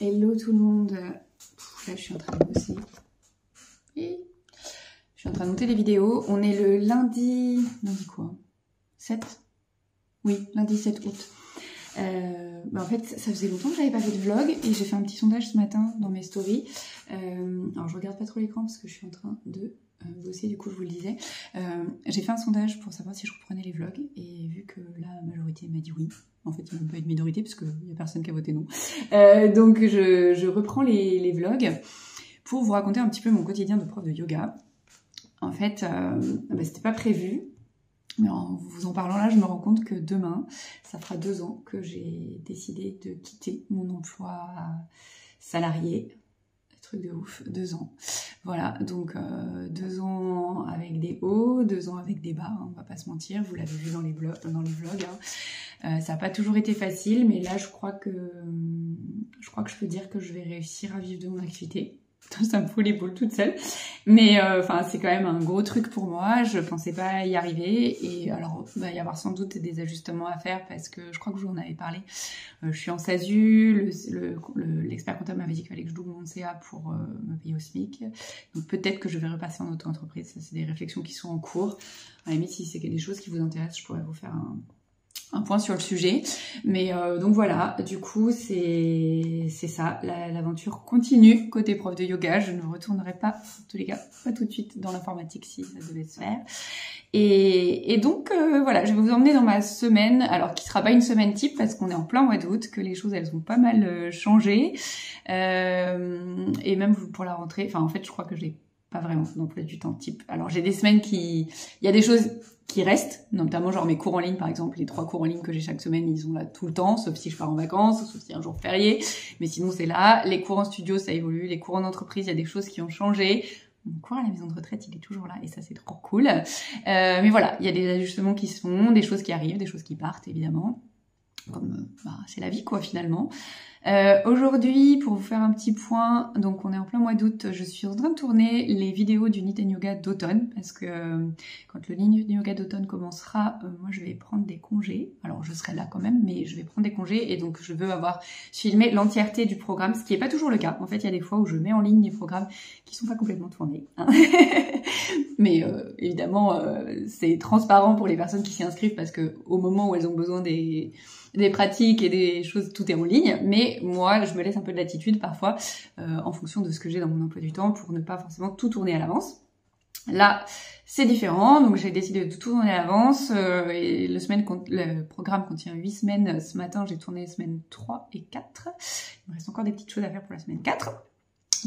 Hello tout le monde. Là je suis en train de bosser. Et je suis en train de monter des vidéos. On est le lundi... Lundi quoi 7 Oui, lundi 7 août. En fait, ça faisait longtemps que j'avais pas fait de vlog et j'ai fait un petit sondage ce matin dans mes stories. Alors je regarde pas trop l'écran parce que je suis en train de bosser, du coup je vous le disais. J'ai fait un sondage pour savoir si je reprenais les vlogs et vu que la majorité m'a dit oui, en fait il n'y a même pas eu de minorité parce qu'il n'y a personne qui a voté non. Donc je reprends les vlogs pour vous raconter un petit peu mon quotidien de prof de yoga. En fait, c'était pas prévu. Mais en vous en parlant là, je me rends compte que demain, ça fera 2 ans que j'ai décidé de quitter mon emploi salarié. Truc de ouf, 2 ans. Voilà, donc 2 ans avec des hauts, 2 ans avec des bas, hein, on va pas se mentir, vous l'avez vu dans les vlogs. Hein. Ça n'a pas toujours été facile, mais là je crois que je peux dire que je vais réussir à vivre de mon activité. Ça me fout les boules toute seule, mais c'est quand même un gros truc pour moi. Je pensais pas y arriver et alors il va y avoir sans doute des ajustements à faire parce que je crois que je vous en avais parlé. Je suis en SASU, l'expert comptable m'avait dit qu'il fallait que je double mon CA pour me payer au SMIC. Donc peut-être que je vais repasser en auto-entreprise. Ça c'est des réflexions qui sont en cours. À la limite, si c'est des choses qui vous intéressent, je pourrais vous faire un point sur le sujet, mais donc voilà, du coup c'est ça, l'aventure continue côté prof de yoga. Je ne retournerai pas, en tous les cas, pas tout de suite dans l'informatique si ça devait se faire. Et donc voilà, je vais vous emmener dans ma semaine, alors qui sera pas une semaine type parce qu'on est en plein mois d'août, que les choses elles ont pas mal changé, et même pour la rentrée, en fait je crois que j'ai pas vraiment d'emploi du temps type. Alors j'ai des semaines il y a des choses qui restent, notamment genre mes cours en ligne par exemple, les 3 cours en ligne que j'ai chaque semaine, ils sont là tout le temps, sauf si je pars en vacances, sauf si un jour férié, mais sinon c'est là. Les cours en studio ça évolue, les cours en entreprise, il y a des choses qui ont changé. Mon cours à la maison de retraite, il est toujours là et ça c'est trop cool. Mais voilà, il y a des ajustements qui se font, des choses qui arrivent, des choses qui partent évidemment. Comme c'est la vie quoi finalement. Aujourd'hui, pour vous faire un petit point, donc on est en plein mois d'août, je suis en train de tourner les vidéos du Knit & Yoga d'automne parce que quand le Knit & Yoga d'automne commencera, moi je vais prendre des congés. Alors je serai là quand même, mais je vais prendre des congés et donc je veux avoir filmé l'entièreté du programme, ce qui n'est pas toujours le cas. En fait, il y a des fois où je mets en ligne des programmes qui sont pas complètement tournés. Hein. Mais évidemment, c'est transparent pour les personnes qui s'y inscrivent parce que au moment où elles ont besoin des pratiques et des choses, tout est en ligne, mais moi je me laisse un peu de latitude parfois en fonction de ce que j'ai dans mon emploi du temps pour ne pas forcément tout tourner à l'avance. Là c'est différent, donc j'ai décidé de tout tourner à l'avance et le programme contient 8 semaines. Ce matin j'ai tourné semaine 3 et 4, il me reste encore des petites choses à faire pour la semaine 4.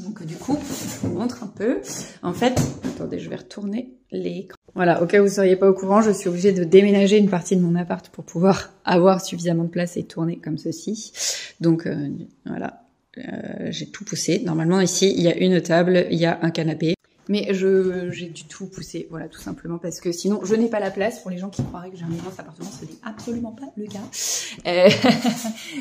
Donc du coup, je vous montre un peu. En fait, attendez, je vais retourner l'écran. Voilà, au cas où vous ne seriez pas au courant, je suis obligée de déménager une partie de mon appart pour pouvoir avoir suffisamment de place et tourner comme ceci. Donc voilà, j'ai tout poussé. Normalement ici, il y a une table, il y a un canapé. Mais j'ai du tout poussé, voilà, tout simplement parce que sinon je n'ai pas la place. Pour les gens qui croiraient que j'ai un immense appartement, ce n'est absolument pas le cas.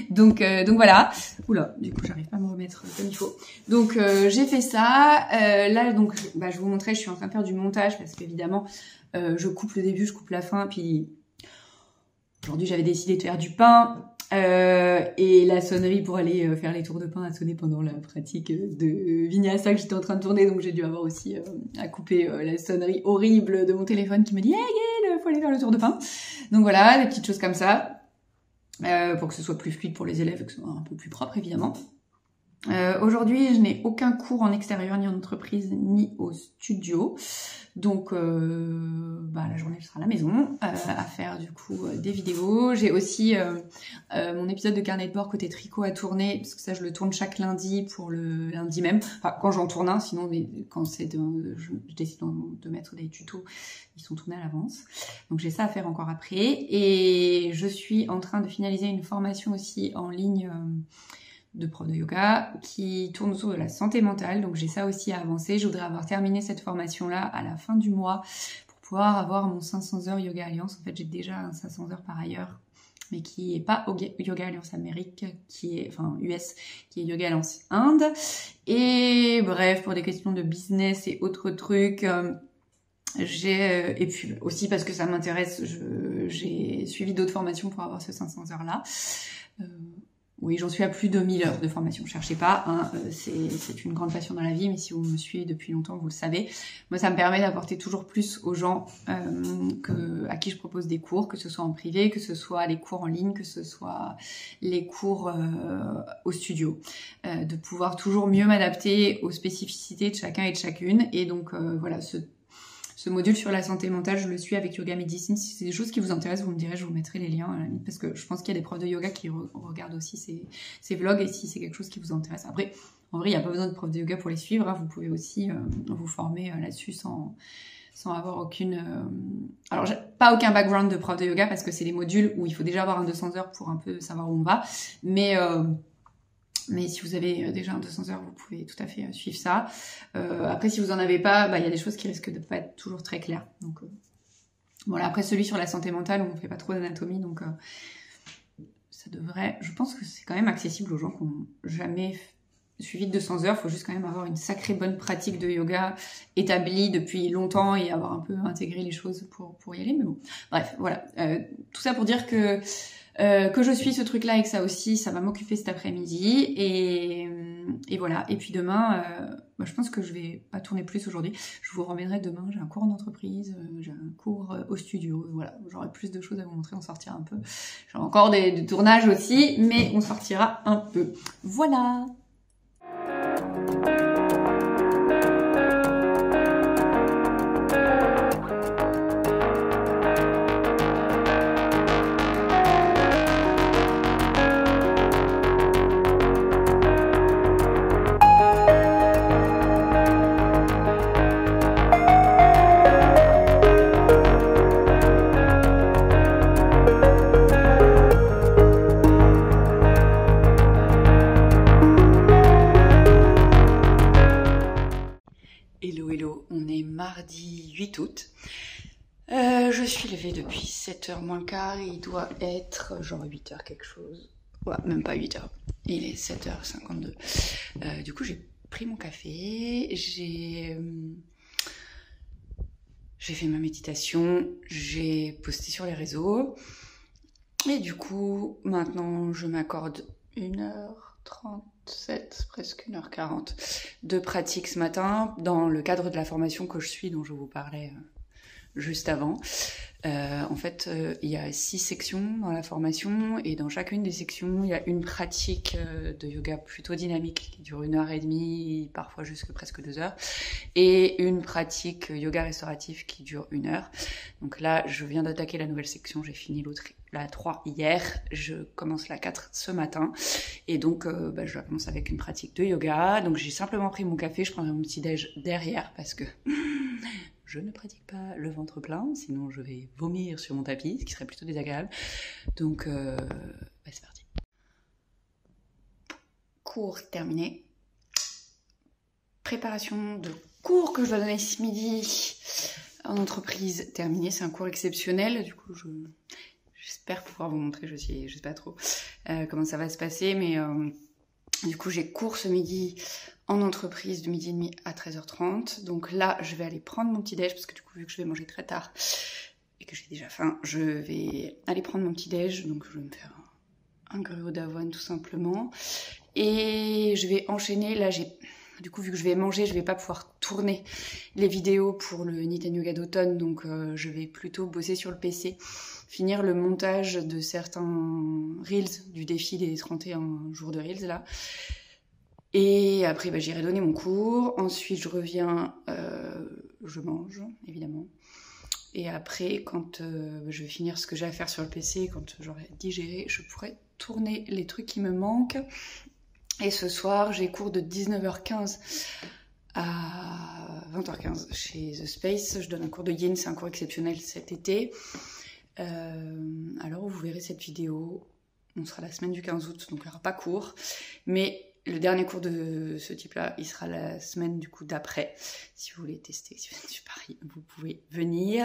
Donc voilà. Oula, du coup j'arrive pas à me remettre comme il faut. Donc j'ai fait ça. Là donc je vous montrais, je suis en train de faire du montage parce qu'évidemment je coupe le début, je coupe la fin. Puis aujourd'hui j'avais décidé de faire du pain. Et la sonnerie pour aller faire les tours de pain a sonné pendant la pratique de Vinyasa que j'étais en train de tourner, donc j'ai dû avoir aussi à couper la sonnerie horrible de mon téléphone qui me dit hey Gaëlle, faut aller faire le tour de pain. Donc voilà, des petites choses comme ça pour que ce soit plus fluide pour les élèves et que ce soit un peu plus propre évidemment. Aujourd'hui je n'ai aucun cours en extérieur ni en entreprise ni au studio. Donc la journée je serai à la maison à faire du coup des vidéos. J'ai aussi mon épisode de carnet de bord côté tricot à tourner, parce que ça je le tourne chaque lundi pour le lundi même. Enfin quand j'en tourne un, sinon quand c'est je décide de mettre des tutos, ils sont tournés à l'avance. Donc j'ai ça à faire encore après. Et je suis en train de finaliser une formation aussi en ligne de prof de yoga qui tourne autour de la santé mentale, donc j'ai ça aussi à avancer. Je voudrais avoir terminé cette formation là à la fin du mois pour pouvoir avoir mon 500 heures Yoga Alliance. En fait j'ai déjà un 500 heures par ailleurs, mais qui est pas Yoga Alliance Amérique, qui est US, qui est Yoga Alliance Inde. Et bref, pour des questions de business et autres trucs, Et puis aussi parce que ça m'intéresse, j'ai suivi d'autres formations pour avoir ces 500 heures-là. Oui, j'en suis à plus de 1000 heures de formation. Cherchez pas, hein, c'est une grande passion dans la vie, mais si vous me suivez depuis longtemps, vous le savez. Moi, ça me permet d'apporter toujours plus aux gens à qui je propose des cours, que ce soit en privé, que ce soit les cours en ligne, que ce soit les cours au studio. De pouvoir toujours mieux m'adapter aux spécificités de chacun et de chacune. Et donc, voilà, ce module sur la santé mentale, je le suis avec Yoga Medicine. Si c'est des choses qui vous intéressent, vous me direz, je vous mettrai les liens à la limite, parce que je pense qu'il y a des profs de yoga qui regardent aussi ces vlogs, et si c'est quelque chose qui vous intéresse. Après, en vrai, il n'y a pas besoin de profs de yoga pour les suivre, hein. Vous pouvez aussi vous former là-dessus sans avoir aucune... Alors, pas aucun background de prof de yoga, parce que c'est des modules où il faut déjà avoir un 200 heures pour un peu savoir où on va, mais si vous avez déjà un 200 heures, vous pouvez tout à fait suivre ça. Après, si vous en avez pas, il y a des choses qui risquent de pas être toujours très claires. Donc voilà. Après, celui sur la santé mentale, on fait pas trop d'anatomie, donc ça devrait. Je pense que c'est quand même accessible aux gens qui n'ont jamais suivi de 200 heures. Il faut juste quand même avoir une sacrée bonne pratique de yoga établie depuis longtemps et avoir un peu intégré les choses pour y aller. Mais bon, bref, voilà. Tout ça pour dire que je suis ce truc-là et que ça aussi, ça va m'occuper cet après-midi. Et voilà. Et puis demain, je pense que je vais pas tourner plus aujourd'hui. Je vous reviendrai demain. J'ai un cours en entreprise, j'ai un cours au studio. Voilà, j'aurai plus de choses à vous montrer. On sortira un peu. J'ai encore des tournages aussi, mais on sortira un peu. Voilà. Hello, on est mardi 8 août. Je suis levée depuis 7h moins le quart et il doit être genre 8h quelque chose. Ouais, même pas 8h. Il est 7h52. Du coup, j'ai pris mon café, j'ai fait ma méditation, j'ai posté sur les réseaux. Et du coup, maintenant, je m'accorde 1h37, presque 1h40 de pratique ce matin dans le cadre de la formation que je suis, dont je vous parlais juste avant. En fait, il y a 6 sections dans la formation et dans chacune des sections, il y a une pratique de yoga plutôt dynamique qui dure 1h30, parfois jusque presque 2 heures, et une pratique yoga restauratif qui dure 1 heure. Donc là, je viens d'attaquer la nouvelle section, j'ai fini la 3 hier, je commence la 4 ce matin, et donc je commence avec une pratique de yoga. Donc j'ai simplement pris mon café, je prendrai mon petit déj derrière parce que je ne pratique pas le ventre plein, sinon je vais vomir sur mon tapis, ce qui serait plutôt désagréable. Donc c'est parti. Cours terminé. Préparation de cours que je dois donner ce midi en entreprise terminée. C'est un cours exceptionnel, du coup j'espère pouvoir vous montrer, je sais pas trop comment ça va se passer, mais du coup j'ai cours ce midi en entreprise de midi et demi à 13h30. Donc là, je vais aller prendre mon petit déj parce que du coup, vu que je vais manger très tard et que j'ai déjà faim, je vais aller prendre mon petit déj. Donc je vais me faire un gruau d'avoine tout simplement. Et je vais enchaîner. Là, du coup, vu que je vais manger, je vais pas pouvoir tourner les vidéos pour le Knit & Yoga d'automne. Donc je vais plutôt bosser sur le PC, finir le montage de certains Reels du défi des 31 jours de Reels là. Et après, j'irai donner mon cours. Ensuite, je reviens, je mange, évidemment. Et après, quand je vais finir ce que j'ai à faire sur le PC, quand j'aurai digéré, je pourrai tourner les trucs qui me manquent. Et ce soir, j'ai cours de 19h15 à 20h15 chez The Space. Je donne un cours de Yin, c'est un cours exceptionnel cet été. Alors, vous verrez cette vidéo. On sera la semaine du 15 août, donc il n'y aura pas cours. Mais le dernier cours de ce type-là, il sera la semaine du coup d'après. Si vous voulez tester, si vous êtes sur Paris, vous pouvez venir.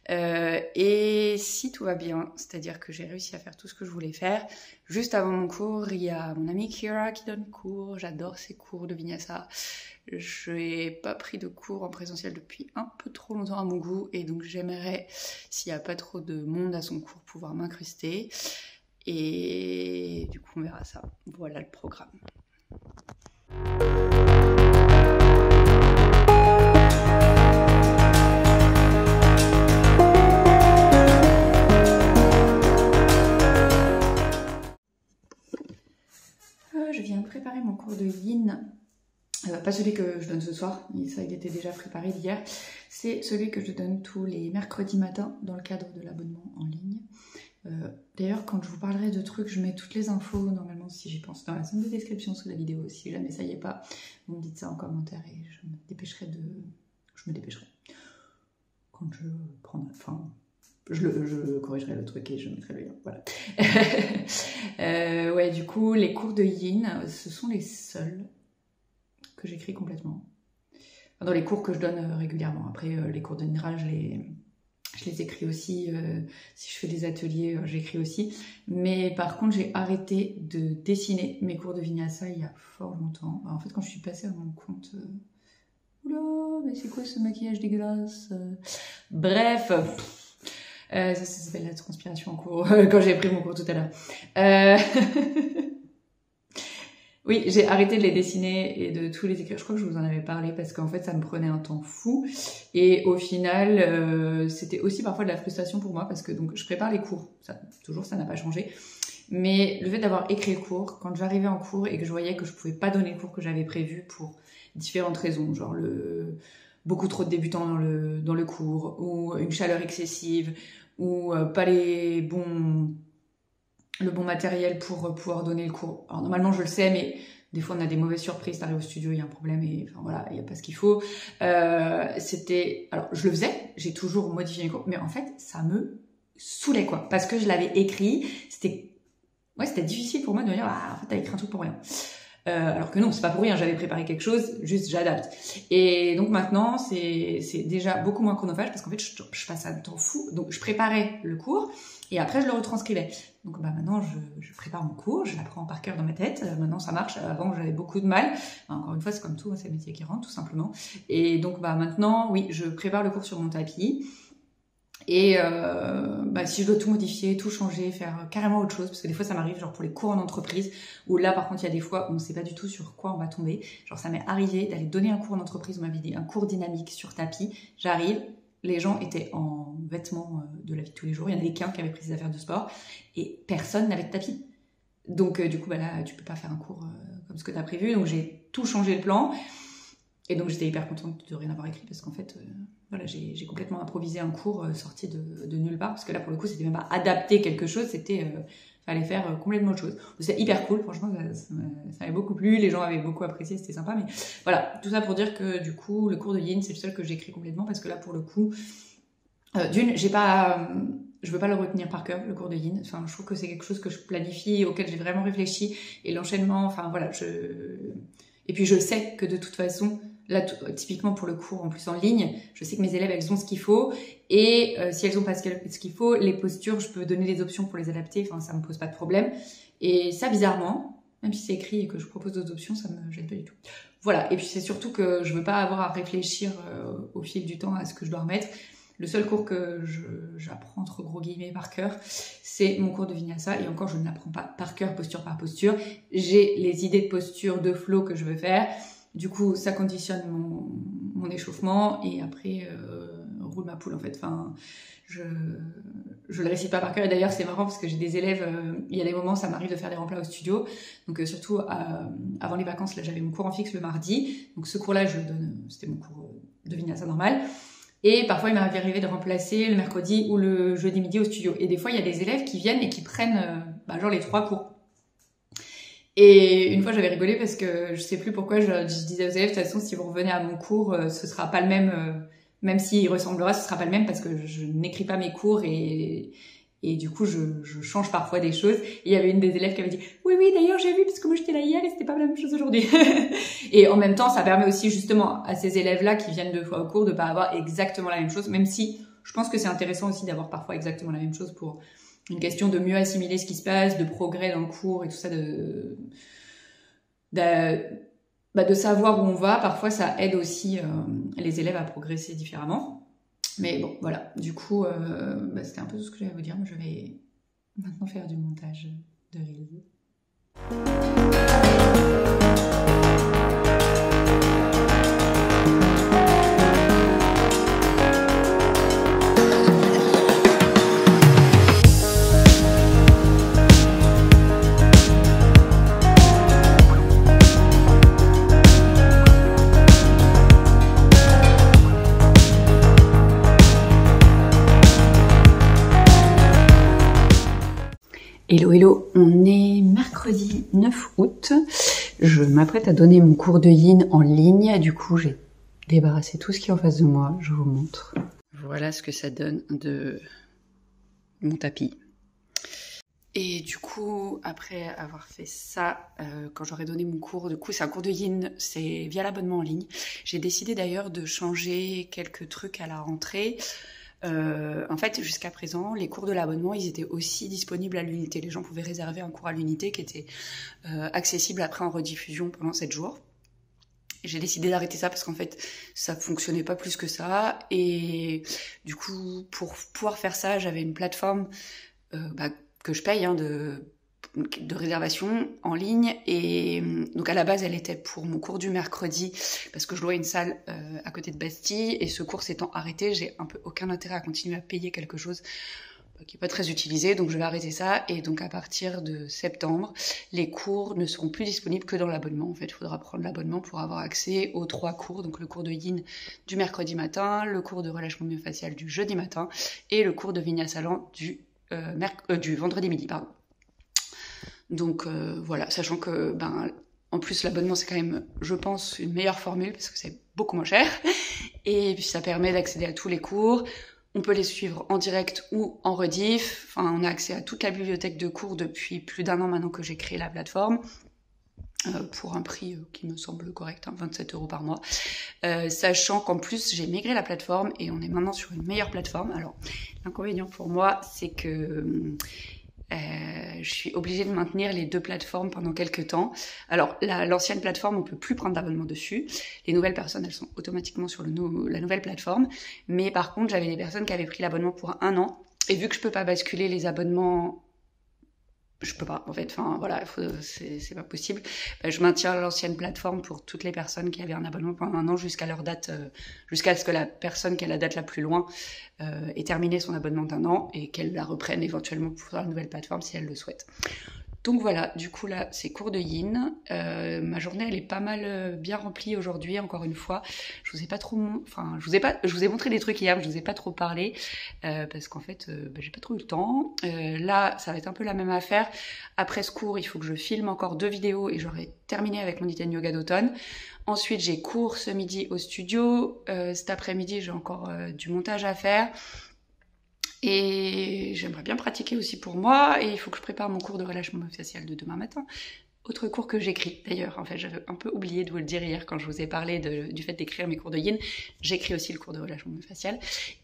Et si tout va bien, c'est-à-dire que j'ai réussi à faire tout ce que je voulais faire, juste avant mon cours, il y a mon amie Kira qui donne cours. J'adore ses cours de Vinyasa. Je n'ai pas pris de cours en présentiel depuis un peu trop longtemps à mon goût, et donc j'aimerais, s'il n'y a pas trop de monde à son cours, pouvoir m'incruster. Et du coup, on verra ça. Voilà le programme. Je viens de préparer mon cours de yin. Pas celui que je donne ce soir, ça il était déjà préparé d'hier. C'est celui que je donne tous les mercredis matins dans le cadre de l'abonnement en ligne. D'ailleurs, quand je vous parlerai de trucs, je mets toutes les infos, normalement, si j'y pense, dans la zone de description sous la vidéo. Si jamais ça y est pas, vous me dites ça en commentaire et je me dépêcherai de... Je me dépêcherai. Quand je prendrai... Enfin, je corrigerai le truc et je mettrai le lien, voilà. Ouais, du coup, les cours de yin, ce sont les seuls que j'écris complètement. Enfin, dans les cours que je donne régulièrement. Après, les cours de Nira, je les écris aussi. Si je fais des ateliers, j'écris aussi. Mais par contre, j'ai arrêté de dessiner mes cours de Vinyasa il y a fort longtemps. En fait, quand je suis passée à mon compte... Oula, mais c'est quoi ce maquillage dégueulasse? Bref... ça s'appelle la transpiration en cours, quand j'ai pris mon cours tout à l'heure. Oui, j'ai arrêté de les dessiner et de tous les écrire. Je crois que je vous en avais parlé parce qu'en fait, ça me prenait un temps fou. Et au final, c'était aussi parfois de la frustration pour moi parce que donc je prépare les cours. Toujours, ça n'a pas changé. Mais le fait d'avoir écrit le cours, quand j'arrivais en cours et que je voyais que je pouvais pas donner le cours que j'avais prévu pour différentes raisons, genre beaucoup trop de débutants dans le cours, ou une chaleur excessive, ou pas le bon matériel pour pouvoir donner le cours. Alors normalement je le sais, mais des fois on a des mauvaises surprises, t'arrives au studio, il y a un problème et enfin voilà, il n'y a pas ce qu'il faut. Alors je le faisais, j'ai toujours modifié mes cours, mais en fait ça me saoulait quoi, parce que je l'avais écrit, c'était difficile pour moi de me dire ah en fait t'as écrit un truc pour rien. Alors que non, c'est pas pour rien, j'avais préparé quelque chose, juste j'adapte. Et donc maintenant, c'est déjà beaucoup moins chronophage parce qu'en fait, je passe un temps fou. Donc je préparais le cours et après je le retranscrivais. Donc maintenant, je prépare mon cours, je l'apprends par cœur dans ma tête. Maintenant, ça marche. Avant, j'avais beaucoup de mal. Encore une fois, c'est comme tout, c'est le métier qui rentre, tout simplement. Et donc maintenant, oui, je prépare le cours sur mon tapis. Et si je dois tout modifier, tout changer, faire carrément autre chose, parce que des fois ça m'arrive, genre pour les cours en entreprise, où là par contre il y a des fois où on ne sait pas du tout sur quoi on va tomber. Genre ça m'est arrivé d'aller donner un cours en entreprise, on m'avait dit un cours dynamique sur tapis, j'arrive, les gens étaient en vêtements de la vie de tous les jours, il y en avait qu'un qui avait pris ses affaires de sport, et personne n'avait de tapis. Donc du coup là tu peux pas faire un cours comme ce que tu as prévu, donc j'ai tout changé le plan. Et donc j'étais hyper contente de rien avoir écrit parce qu'en fait, voilà, j'ai complètement improvisé un cours sorti de nulle part parce que là pour le coup c'était même pas adapter quelque chose, c'était fallait faire complètement autre chose. C'est hyper cool, franchement ça m'avait beaucoup plu, les gens avaient beaucoup apprécié, c'était sympa, mais voilà, tout ça pour dire que du coup le cours de yin c'est le seul que j'écris complètement parce que là pour le coup, d'une, je veux pas le retenir par cœur, le cours de yin. Enfin, je trouve que c'est quelque chose que je planifie, auquel j'ai vraiment réfléchi, et l'enchaînement, enfin voilà, et puis je sais que de toute façon, là, typiquement pour le cours en plus en ligne, je sais que mes élèves, elles ont ce qu'il faut. Et si elles ont pas ce qu'il faut, les postures, je peux donner des options pour les adapter. Enfin, ça me pose pas de problème. Et ça, bizarrement, même si c'est écrit et que je propose d'autres options, ça me gêne pas du tout. Voilà. Et puis c'est surtout que je veux pas avoir à réfléchir au fil du temps à ce que je dois remettre. Le seul cours que j'apprends entre gros guillemets par cœur, c'est mon cours de Vinyasa. Et encore, je ne l'apprends pas par cœur, posture par posture. J'ai les idées de posture, de flow que je veux faire. Du coup, ça conditionne mon échauffement et après, roule ma poule en fait. Enfin, je le récite pas par cœur. Et d'ailleurs, c'est marrant parce que j'ai des élèves, il y a des moments, ça m'arrive de faire des remplats au studio. Donc surtout, avant les vacances, là, j'avais mon cours en fixe le mardi. Donc ce cours-là, je le donne, c'était mon cours de Vinyasa normal. Et parfois, il m'arrive arrivé de remplacer le mercredi ou le jeudi midi au studio. Et des fois, il y a des élèves qui viennent et qui prennent genre les 3 cours. Et une fois, j'avais rigolé parce que je sais plus pourquoi je disais aux élèves, de toute façon, si vous revenez à mon cours, ce sera pas le même, même s'il ressemblera, ce sera pas le même parce que je n'écris pas mes cours et Et du coup, je change parfois des choses. Et il y avait une des élèves qui avait dit « Oui, oui, d'ailleurs, j'ai vu, parce que moi, j'étais là hier et c'était pas la même chose aujourd'hui. » Et en même temps, ça permet aussi justement à ces élèves-là qui viennent 2 fois au cours de pas avoir exactement la même chose, même si je pense que c'est intéressant aussi d'avoir parfois exactement la même chose pour une question de mieux assimiler ce qui se passe, de progrès dans le cours et tout ça, de savoir où on va. Parfois, ça aide aussi les élèves à progresser différemment. Mais bon, voilà, du coup, c'était un peu tout ce que j'avais à vous dire. Je vais maintenant faire du montage de Reels. Hello, hello, on est mercredi 9 août. Je m'apprête à donner mon cours de yin en ligne. Du coup, j'ai débarrassé tout ce qui est en face de moi. Je vous montre. Voilà ce que ça donne de mon tapis. Et du coup, après avoir fait ça, quand j'aurai donné mon cours, du coup, c'est un cours de yin, c'est via l'abonnement en ligne. J'ai décidé d'ailleurs de changer quelques trucs à la rentrée. En fait, jusqu'à présent, les cours de l'abonnement, ils étaient aussi disponibles à l'unité. Les gens pouvaient réserver un cours à l'unité qui était accessible après en rediffusion pendant 7 jours. J'ai décidé d'arrêter ça parce qu'en fait, ça fonctionnait pas plus que ça. Et du coup, pour pouvoir faire ça, j'avais une plateforme que je paye de réservation en ligne. Et donc à la base, elle était pour mon cours du mercredi parce que je louais une salle à côté de Bastille. Et ce cours s'étant arrêté, j'ai un peu aucun intérêt à continuer à payer quelque chose qui n'est pas très utilisé, donc je vais arrêter ça. Et donc à partir de septembre, les cours ne seront plus disponibles que dans l'abonnement. En fait, il faudra prendre l'abonnement pour avoir accès aux 3 cours, donc le cours de yin du mercredi matin, le cours de relâchement myofascial du jeudi matin et le cours de Vinyasalan du vendredi midi, pardon. Donc voilà, sachant que en plus l'abonnement c'est quand même, je pense, une meilleure formule parce que c'est beaucoup moins cher et puis ça permet d'accéder à tous les cours. On peut les suivre en direct ou en rediff. Enfin, on a accès à toute la bibliothèque de cours depuis plus d'1 an maintenant que j'ai créé la plateforme. Pour un prix qui me semble correct, 27 € par mois. Sachant qu'en plus, j'ai migré la plateforme et on est maintenant sur une meilleure plateforme. Alors, l'inconvénient pour moi, c'est que je suis obligée de maintenir les 2 plateformes pendant quelques temps. Alors, l'ancienne plateforme, on peut plus prendre d'abonnement dessus. Les nouvelles personnes, elles sont automatiquement sur la nouvelle plateforme. Mais par contre, j'avais des personnes qui avaient pris l'abonnement pour 1 an. Et vu que je peux pas basculer les abonnements, je peux pas, en fait, enfin voilà, c'est pas possible. Je maintiens l'ancienne plateforme pour toutes les personnes qui avaient un abonnement pendant 1 an jusqu'à leur date, jusqu'à ce que la personne qui a la date la plus loin ait terminé son abonnement d'1 an et qu'elle la reprenne éventuellement pour la nouvelle plateforme si elle le souhaite. Donc voilà, du coup là, c'est cours de yin. Ma journée, elle est pas mal bien remplie aujourd'hui, encore une fois. Je vous ai pas trop, je vous ai montré des trucs hier, mais je vous ai pas trop parlé parce qu'en fait, j'ai pas trop eu le temps. Là, ça va être un peu la même affaire. Après ce cours, il faut que je filme encore 2 vidéos et j'aurai terminé avec mon Iten Yoga d'automne. Ensuite, j'ai cours ce midi au studio. Cet après-midi, j'ai encore du montage à faire. Et j'aimerais bien pratiquer aussi pour moi, et il faut que je prépare mon cours de relâchement myofascial de demain matin. Autre cours que j'écris, d'ailleurs, en fait, j'avais un peu oublié de vous le dire hier quand je vous ai parlé du fait d'écrire mes cours de yin. J'écris aussi le cours de relâchement myofascial.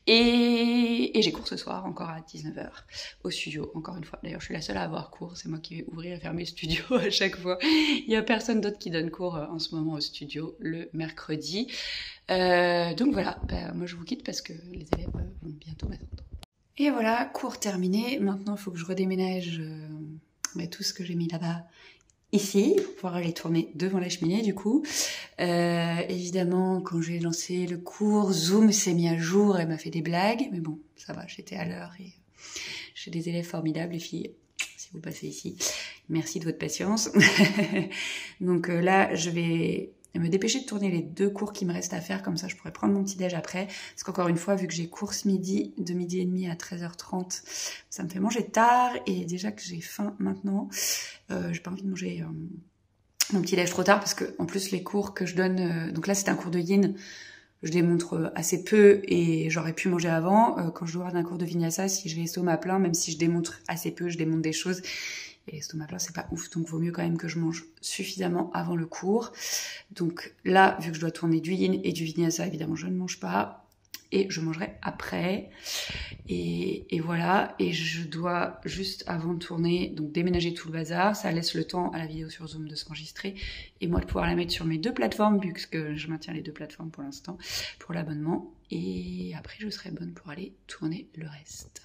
Et j'ai cours ce soir, encore à 19h, au studio, encore une fois. D'ailleurs, je suis la seule à avoir cours, c'est moi qui vais ouvrir et fermer le studio à chaque fois. Il n'y a personne d'autre qui donne cours en ce moment au studio, le mercredi. Donc voilà, moi je vous quitte parce que les élèves vont bientôt m'attendre. Et voilà, cours terminé. Maintenant, il faut que je redéménage tout ce que j'ai mis là-bas ici, pour pouvoir aller tourner devant la cheminée, du coup. Évidemment, quand j'ai lancé le cours, Zoom s'est mis à jour et m'a fait des blagues. Mais bon, ça va, j'étais à l'heure et j'ai des élèves formidables, les filles. Si vous passez ici, merci de votre patience. Donc là, je vais me dépêcher de tourner les 2 cours qui me restent à faire, comme ça je pourrais prendre mon petit déj après, parce qu'encore une fois, vu que j'ai cours ce midi, de midi et demi à 13h30, ça me fait manger tard, et déjà que j'ai faim maintenant, j'ai pas envie de manger mon petit déj trop tard, parce que en plus les cours que je donne, donc là c'était un cours de yin, je démontre assez peu et j'aurais pu manger avant. Quand je dois avoir un cours de vinyasa, si j'ai l'estomac plein, même si je démontre assez peu, je démonte des choses. Et l'estomac plein, c'est pas ouf, donc vaut mieux quand même que je mange suffisamment avant le cours. Donc là, vu que je dois tourner du yin et du vinyasa, évidemment, je ne mange pas. Et je mangerai après. Et voilà. Et je dois, juste avant de tourner, donc déménager tout le bazar. Ça laisse le temps à la vidéo sur Zoom de s'enregistrer. Et moi de pouvoir la mettre sur mes 2 plateformes, puisque je maintiens les 2 plateformes pour l'instant, pour l'abonnement. Et après, je serai bonne pour aller tourner le reste.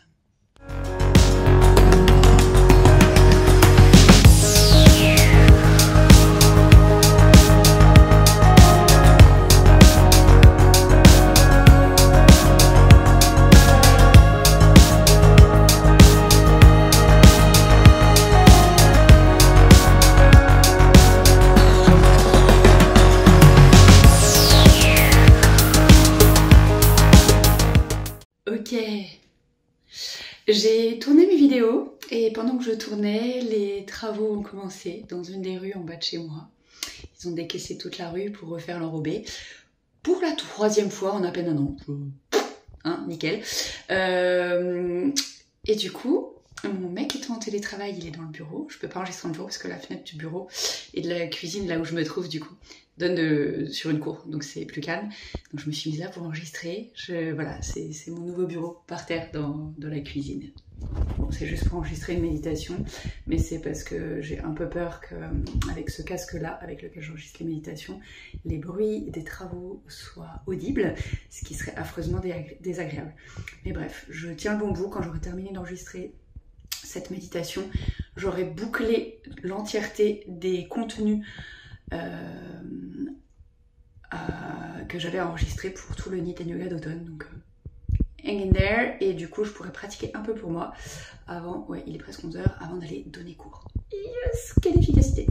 Ok, j'ai tourné mes vidéos et pendant que je tournais, les travaux ont commencé dans une des rues en bas de chez moi. Ils ont décaissé toute la rue pour refaire l'enrobé. Pour la 3e fois en à peine un an. Hein, nickel. Et du coup, mon mec étant en télétravail, il est dans le bureau. Je peux pas enregistrer dans le bureau parce que la fenêtre du bureau et de la cuisine, là où je me trouve du coup, donne sur une cour, donc c'est plus calme. Donc je me suis mise là pour enregistrer. Voilà, c'est mon nouveau bureau par terre dans la cuisine. Bon, c'est juste pour enregistrer une méditation, mais c'est parce que j'ai un peu peur qu'avec ce casque-là, avec lequel j'enregistre les méditations, les bruits des travaux soient audibles, ce qui serait affreusement désagréable. Mais bref, je tiens le bon bout. Quand j'aurai terminé d'enregistrer cette méditation, j'aurai bouclé l'entièreté des contenus que j'avais enregistré pour tout le Nitten Yoga d'automne, donc hang in there, et du coup je pourrais pratiquer un peu pour moi avant, ouais il est presque 11h, avant d'aller donner cours. Yes, quelle efficacité!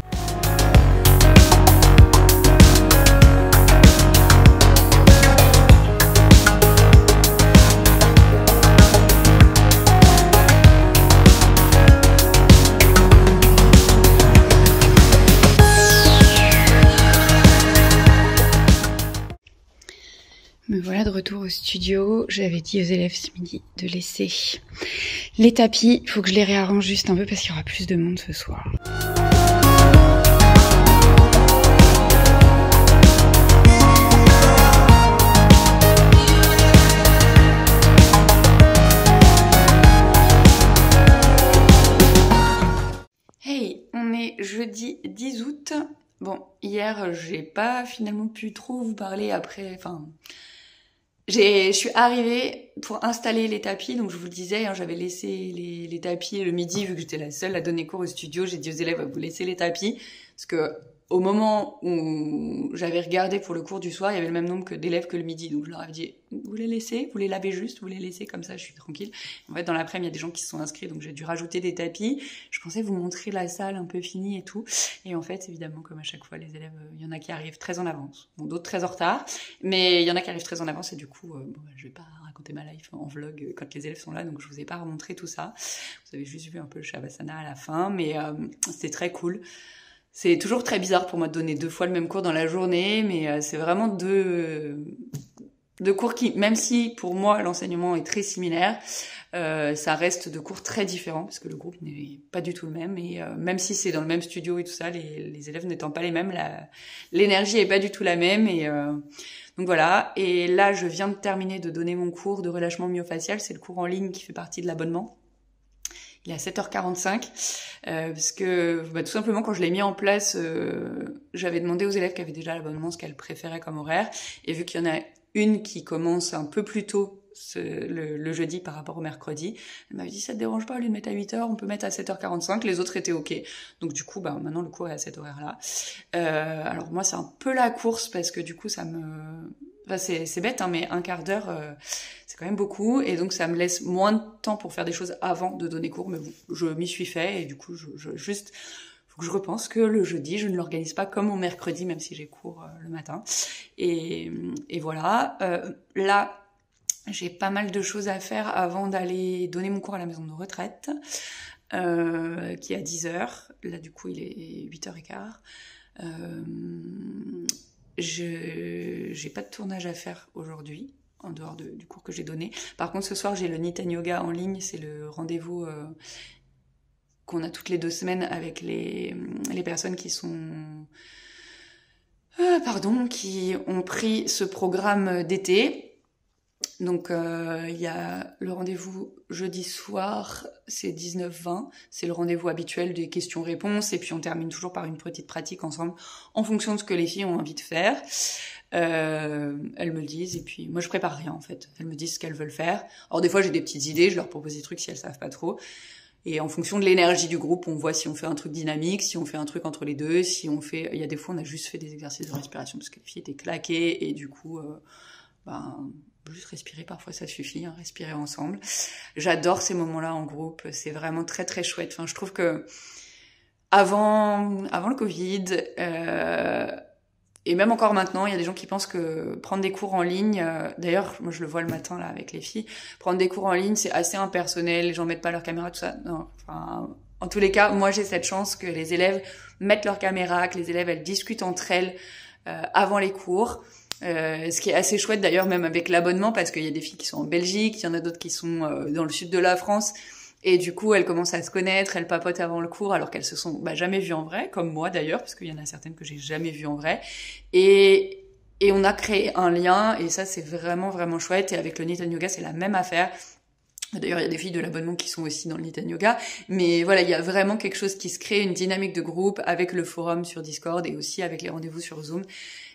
Me voilà de retour au studio. J'avais dit aux élèves ce midi de laisser les tapis. Il faut que je les réarrange juste un peu parce qu'il y aura plus de monde ce soir. Hey, on est jeudi 10 août. Bon, hier, j'ai pas finalement pu trop vous parler après, enfin... Je suis arrivée pour installer les tapis, donc je vous le disais, hein, j'avais laissé les tapis le midi, vu que j'étais la seule à donner cours au studio, j'ai dit aux élèves, vous laissez les tapis, parce que au moment où j'avais regardé pour le cours du soir, il y avait le même nombre d'élèves que le midi, donc je leur avais dit, vous les laissez, vous les lavez juste, vous les laissez comme ça, je suis tranquille. En fait, dans l'après-midi, il y a des gens qui se sont inscrits, donc j'ai dû rajouter des tapis. Je pensais vous montrer la salle un peu finie et tout, et en fait, évidemment, comme à chaque fois, les élèves, il y en a qui arrivent très en avance, bon, d'autres très en retard, mais il y en a qui arrivent très en avance, et du coup, je vais pas raconter ma life en vlog quand les élèves sont là, donc je vous ai pas remontré tout ça. Vous avez juste vu un peu le Shavasana à la fin, mais c'était très cool. C'est toujours très bizarre pour moi de donner 2 fois le même cours dans la journée, mais c'est vraiment deux cours qui, même si pour moi l'enseignement est très similaire, ça reste 2 cours très différents parce que le groupe n'est pas du tout le même, et même si c'est dans le même studio et tout ça, les élèves n'étant pas les mêmes, l'énergie est pas du tout la même, et donc voilà. Et là, je viens de terminer de donner mon cours de relâchement myofacial, c'est le cours en ligne qui fait partie de l'abonnement. Il est à 7h45, parce que tout simplement quand je l'ai mis en place, j'avais demandé aux élèves qui avaient déjà l'abonnement ce qu'elles préféraient comme horaire, et vu qu'il y en a une qui commence un peu plus tôt le jeudi par rapport au mercredi, elle m'avait dit ça te dérange pas, au lieu de mettre à 8h, on peut mettre à 7h45, les autres étaient ok. Donc du coup, maintenant le cours est à cet horaire-là. Alors moi c'est un peu la course parce que du coup ça me... Enfin, c'est bête, hein, mais un quart d'heure, c'est quand même beaucoup, et donc ça me laisse moins de temps pour faire des choses avant de donner cours, mais bon, je m'y suis fait, et du coup, juste, faut que je repense que le jeudi, je ne l'organise pas comme au mercredi, même si j'ai cours le matin, et voilà. Là, j'ai pas mal de choses à faire avant d'aller donner mon cours à la maison de retraite, qui est à 10h, là du coup il est 8h15. j'ai pas de tournage à faire aujourd'hui, en dehors du cours que j'ai donné. Par contre, ce soir, j'ai le Nittany Yoga en ligne. C'est le rendez-vous qu'on a toutes les 2 semaines avec les personnes qui sont... qui ont pris ce programme d'été. Donc il y a le rendez-vous jeudi soir, c'est 19-20, c'est le rendez-vous habituel des questions-réponses, et puis on termine toujours par une petite pratique ensemble en fonction de ce que les filles ont envie de faire. Elles me le disent, et puis moi je prépare rien en fait. Elles me disent ce qu'elles veulent faire. Alors des fois j'ai des petites idées, je leur propose des trucs si elles savent pas trop. Et en fonction de l'énergie du groupe, on voit si on fait un truc dynamique, si on fait un truc entre les deux, si on fait... Il y a des fois on a juste fait des exercices de respiration parce que les filles étaient claquées, et du coup... juste respirer, parfois ça suffit, hein, respirer ensemble. J'adore ces moments-là en groupe, c'est vraiment très très chouette. Enfin, je trouve que avant le Covid, et même encore maintenant, il y a des gens qui pensent que prendre des cours en ligne, d'ailleurs, moi je le vois le matin là avec les filles, prendre des cours en ligne c'est assez impersonnel, les gens mettent pas leur caméra, tout ça. Non, enfin, en tous les cas, moi j'ai cette chance que les élèves mettent leur caméra, que les élèves elles discutent entre elles avant les cours. Ce qui est assez chouette d'ailleurs, même avec l'abonnement, parce qu'il y a des filles qui sont en Belgique, il y en a d'autres qui sont dans le sud de la France, et du coup elles commencent à se connaître, elles papotent avant le cours alors qu'elles se sont jamais vues en vrai, comme moi d'ailleurs, parce qu'il y en a certaines que j'ai jamais vues en vrai, et on a créé un lien, et ça c'est vraiment vraiment chouette. Et avec le Nittany Yoga c'est la même affaire. D'ailleurs, il y a des filles de l'abonnement qui sont aussi dans le Nittany Yoga. Mais voilà, il y a vraiment quelque chose qui se crée, une dynamique de groupe avec le forum sur Discord et aussi avec les rendez-vous sur Zoom.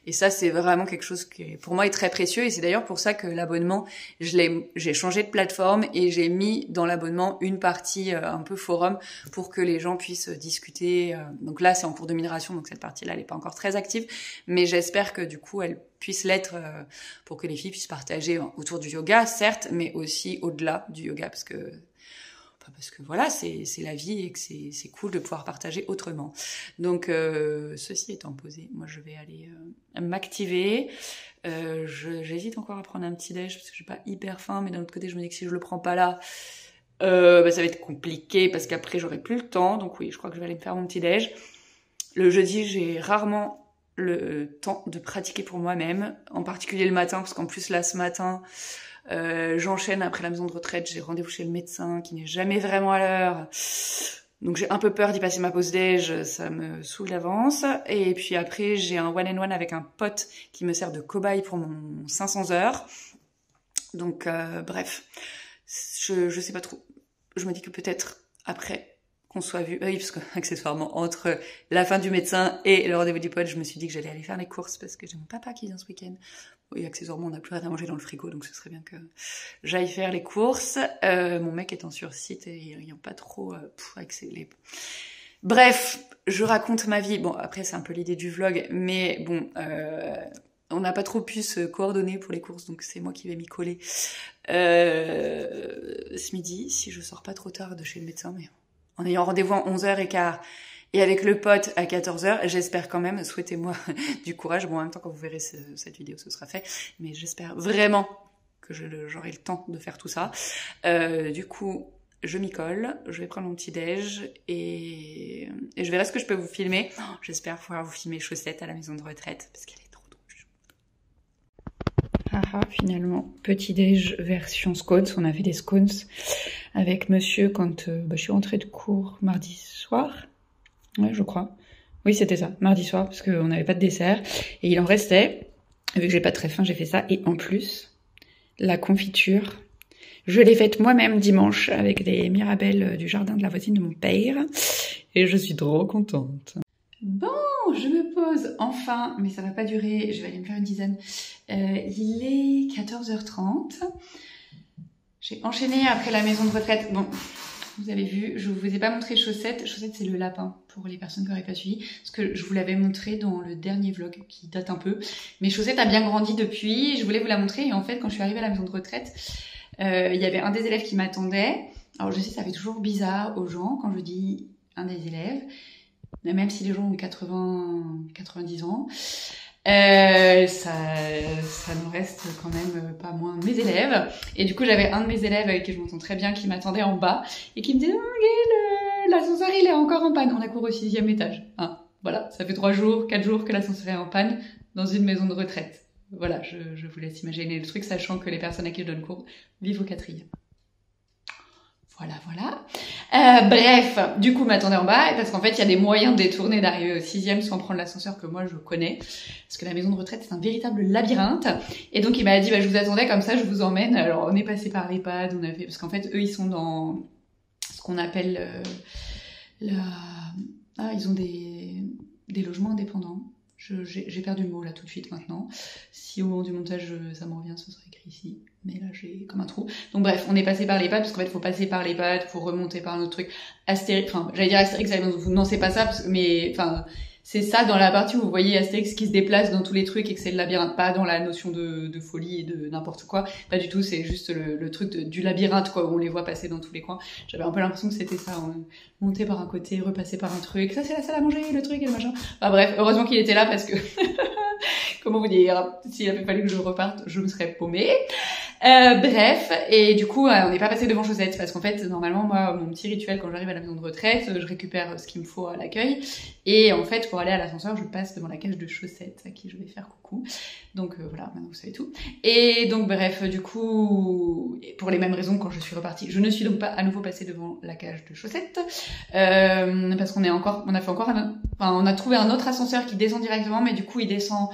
Et ça, c'est vraiment quelque chose qui, pour moi, est très précieux. Et c'est d'ailleurs pour ça que l'abonnement, j'ai changé de plateforme et j'ai mis dans l'abonnement une partie un peu forum pour que les gens puissent discuter. Donc là, c'est en cours de migration, donc cette partie-là, elle n'est pas encore très active. Mais j'espère que du coup, elle puisse l'être pour que les filles puissent partager autour du yoga, certes, mais aussi au-delà du yoga, parce que voilà, c'est la vie et que c'est cool de pouvoir partager autrement. Donc, ceci étant posé, moi je vais aller m'activer. J'hésite encore à prendre un petit déj parce que j'ai pas hyper faim, mais d'un autre côté, je me dis que si je le prends pas là, ça va être compliqué parce qu'après j'aurai plus le temps. Donc oui, je crois que je vais aller me faire mon petit déj. Le jeudi, j'ai rarement le temps de pratiquer pour moi-même, en particulier le matin, parce qu'en plus là ce matin j'enchaîne après la maison de retraite, j'ai rendez-vous chez le médecin qui n'est jamais vraiment à l'heure, donc j'ai un peu peur d'y passer ma pause déj, ça me saoule d'avance. Et puis après j'ai un one-on-one avec un pote qui me sert de cobaye pour mon 500 heures, donc bref, je sais pas trop, je me dis que peut-être après qu'on soit vu, oui, parce que accessoirement entre la fin du médecin et le rendez-vous du pote, je me suis dit que j'allais aller faire les courses parce que j'ai mon papa qui vient ce week-end. Et accessoirement, on n'a plus rien à manger dans le frigo, donc ce serait bien que j'aille faire les courses. Mon mec étant sur site et il n'y a pas trop Bref, je raconte ma vie. Bon, après c'est un peu l'idée du vlog, mais bon, on n'a pas trop pu se coordonner pour les courses, donc c'est moi qui vais m'y coller ce midi, si je sors pas trop tard de chez le médecin, mais en ayant rendez-vous à 11h15 et avec le pote à 14h, j'espère quand même, souhaitez-moi du courage. Bon, en même temps, quand vous verrez cette vidéo, ce sera fait, mais j'espère vraiment que j'aurai le temps de faire tout ça. Du coup, je m'y colle, je vais prendre mon petit déj et je verrai ce que je peux vous filmer. J'espère pouvoir vous filmer chaussettes à la maison de retraite, parce qu'elle est trop drôle. Finalement, petit déj version scones. On a fait des scones avec monsieur quand je suis rentrée de cours mardi soir. Ouais, je crois. Oui, c'était ça, mardi soir, parce qu'on n'avait pas de dessert. Et il en restait. Vu que j'ai pas très faim, j'ai fait ça. Et en plus, la confiture, je l'ai faite moi-même dimanche avec des mirabelles du jardin de la voisine de mon père. Et je suis trop contente. Bon, je me pose enfin, mais ça va pas durer, je vais aller me faire une tisane. Il est 14h30. J'ai enchaîné après la maison de retraite. Bon, vous avez vu, je vous ai pas montré chaussettes. Chaussettes, c'est le lapin pour les personnes qui n'auraient pas suivi. Parce que je vous l'avais montré dans le dernier vlog qui date un peu. Mais Chaussette a bien grandi depuis. Je voulais vous la montrer. Et en fait, quand je suis arrivée à la maison de retraite, il y avait un des élèves qui m'attendait. Alors je sais, ça fait toujours bizarre aux gens quand je dis un des élèves. Même si les gens ont 90 ans. Ça me reste quand même pas moins de mes élèves. Et du coup, j'avais un de mes élèves avec qui je m'entends très bien qui m'attendait en bas et qui me disait « l'ascenseur il est encore en panne. » On a cours au 6e étage. Hein, voilà, ça fait 3 jours, 4 jours que l'ascenseur est en panne. dans une maison de retraite. Voilà, je vous laisse imaginer le truc, sachant que les personnes à qui je donne cours vivent au 4e. Voilà. Bref, du coup, m'attendait en bas, parce qu'en fait, il y a des moyens détournés d'arriver au 6e sans prendre l'ascenseur que moi, je connais. Parce que la maison de retraite, c'est un véritable labyrinthe. Et donc, il m'a dit, je vous attendais, comme ça, je vous emmène. Alors, on est passé par l'EHPAD, on a fait... Parce qu'en fait, eux, ils sont dans ce qu'on appelle ils ont des logements indépendants. J'ai perdu le mot là tout de suite maintenant. Si au moment du montage ça me revient, ce sera écrit ici. Mais là j'ai comme un trou. Donc bref, on est passé par l'EHPAD parce qu'en fait il faut passer par l'EHPAD pour remonter par un autre truc. Astérix, enfin j'allais dire Astérix, non c'est pas ça, mais enfin c'est ça dans la partie où vous voyez Astérix qui se déplace dans tous les trucs et que c'est le labyrinthe, pas dans la notion de folie et de n'importe quoi. Pas du tout, c'est juste le truc du labyrinthe quoi, où on les voit passer dans tous les coins. J'avais un peu l'impression que c'était ça, monter par un côté, repasser par un truc, ça c'est la salle à manger, le truc et le machin. Enfin bref, heureusement qu'il était là parce que comment vous dire, s'il avait fallu que je reparte, je me serais paumée. Bref, et du coup, on n'est pas passé devant Chaussettes parce qu'en fait, normalement, moi, mon petit rituel quand j'arrive à la maison de retraite, je récupère ce qu'il me faut à l'accueil et en fait, pour aller à l'ascenseur, je passe devant la cage de Chaussettes à qui je vais faire coucou. Donc voilà, maintenant vous savez tout. Et donc bref, du coup, pour les mêmes raisons quand je suis repartie, je ne suis donc pas à nouveau passée devant la cage de Chaussettes parce qu'on on a trouvé un autre ascenseur qui descend directement, mais du coup, il descend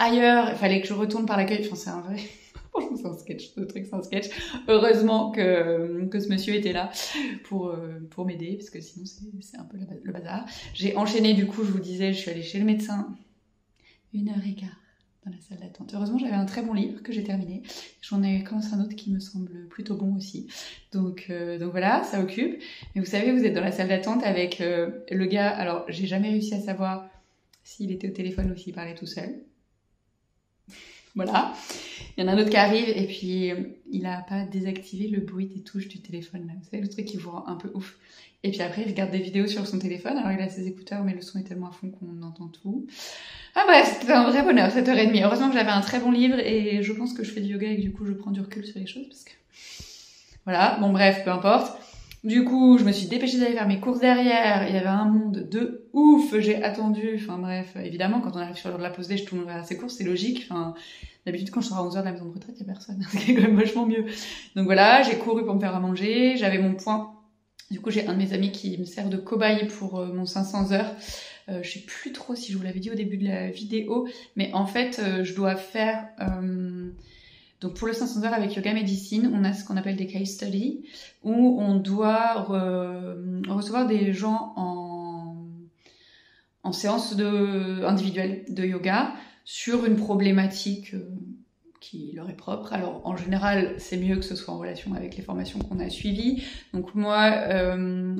ailleurs. Il fallait que je retourne par l'accueil. Enfin, c'est un vrai... Franchement, c'est un sketch, ce truc, c'est un sketch. Heureusement que ce monsieur était là pour m'aider, parce que sinon c'est un peu le bazar. J'ai enchaîné, du coup, je vous disais, je suis allée chez le médecin 1h15 dans la salle d'attente. Heureusement, j'avais un très bon livre que j'ai terminé. J'en ai commencé un autre qui me semble plutôt bon aussi. Donc voilà, ça occupe. Mais vous savez, vous êtes dans la salle d'attente avec le gars. Alors, j'ai jamais réussi à savoir s'il était au téléphone ou s'il parlait tout seul. Voilà. Il y en a un autre qui arrive et puis il a pas désactivé le bruit des touches du téléphone là. Vous savez, le truc qui vous rend un peu ouf. Et puis après, il regarde des vidéos sur son téléphone. Alors il a ses écouteurs, mais le son est tellement à fond qu'on entend tout. Ah bref, c'était un vrai bonheur, 7h30. Heureusement que j'avais un très bon livre et je pense que je fais du yoga et que du coup je prends du recul sur les choses parce que... Voilà, bon bref, peu importe. Du coup, je me suis dépêchée d'aller faire mes courses derrière. Il y avait un monde de ouf. J'ai attendu. Enfin bref, évidemment, quand on arrive sur l'heure de la pause déj, tout le monde va à ses courses, c'est logique. Enfin, d'habitude, quand je sors à 11h de la maison de retraite, il y a personne. C'est quand même vachement mieux. Donc voilà, j'ai couru pour me faire à manger. J'avais mon point. Du coup, j'ai un de mes amis qui me sert de cobaye pour mon 500 heures. Je sais plus trop si je vous l'avais dit au début de la vidéo, mais en fait, je dois faire... Donc pour le 500 heures avec Yoga Médecine, on a ce qu'on appelle des case studies, où on doit recevoir des gens en séance individuelle de yoga sur une problématique qui leur est propre. Alors en général, c'est mieux que ce soit en relation avec les formations qu'on a suivies. Donc moi,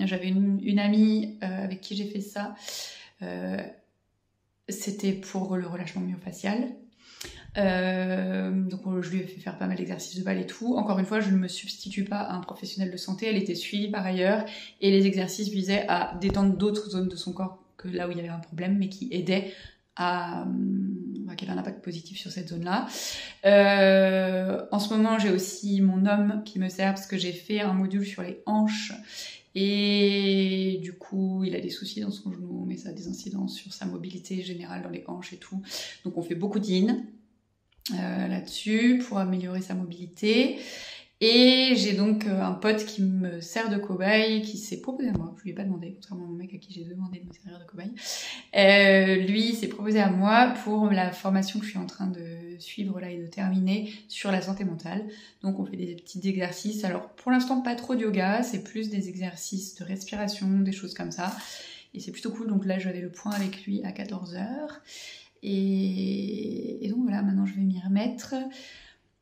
j'avais une amie avec qui j'ai fait ça. C'était pour le relâchement myofascial. Donc je lui ai fait faire pas mal d'exercices de balle et tout. Encore une fois, je ne me substitue pas à un professionnel de santé, elle était suivie par ailleurs et les exercices visaient à détendre d'autres zones de son corps que là où il y avait un problème, mais qui aidaient à qu'il y avait un impact positif sur cette zone-là. En ce moment, j'ai aussi mon homme qui me sert parce que j'ai fait un module sur les hanches et du coup, il a des soucis dans son genou, mais ça a des incidences sur sa mobilité générale dans les hanches et tout. Donc on fait beaucoup d'yin là-dessus pour améliorer sa mobilité. Et j'ai donc un pote qui me sert de cobaye, qui s'est proposé à moi. Je lui ai pas demandé, contrairement à mon mec à qui j'ai demandé de me servir de cobaye. Lui s'est proposé à moi pour la formation que je suis en train de suivre là et de terminer sur la santé mentale. Donc on fait des petits exercices. Alors pour l'instant pas trop de yoga, c'est plus des exercices de respiration, des choses comme ça. Et c'est plutôt cool. Donc là j'avais le point avec lui à 14h. Et donc voilà, maintenant je vais m'y remettre.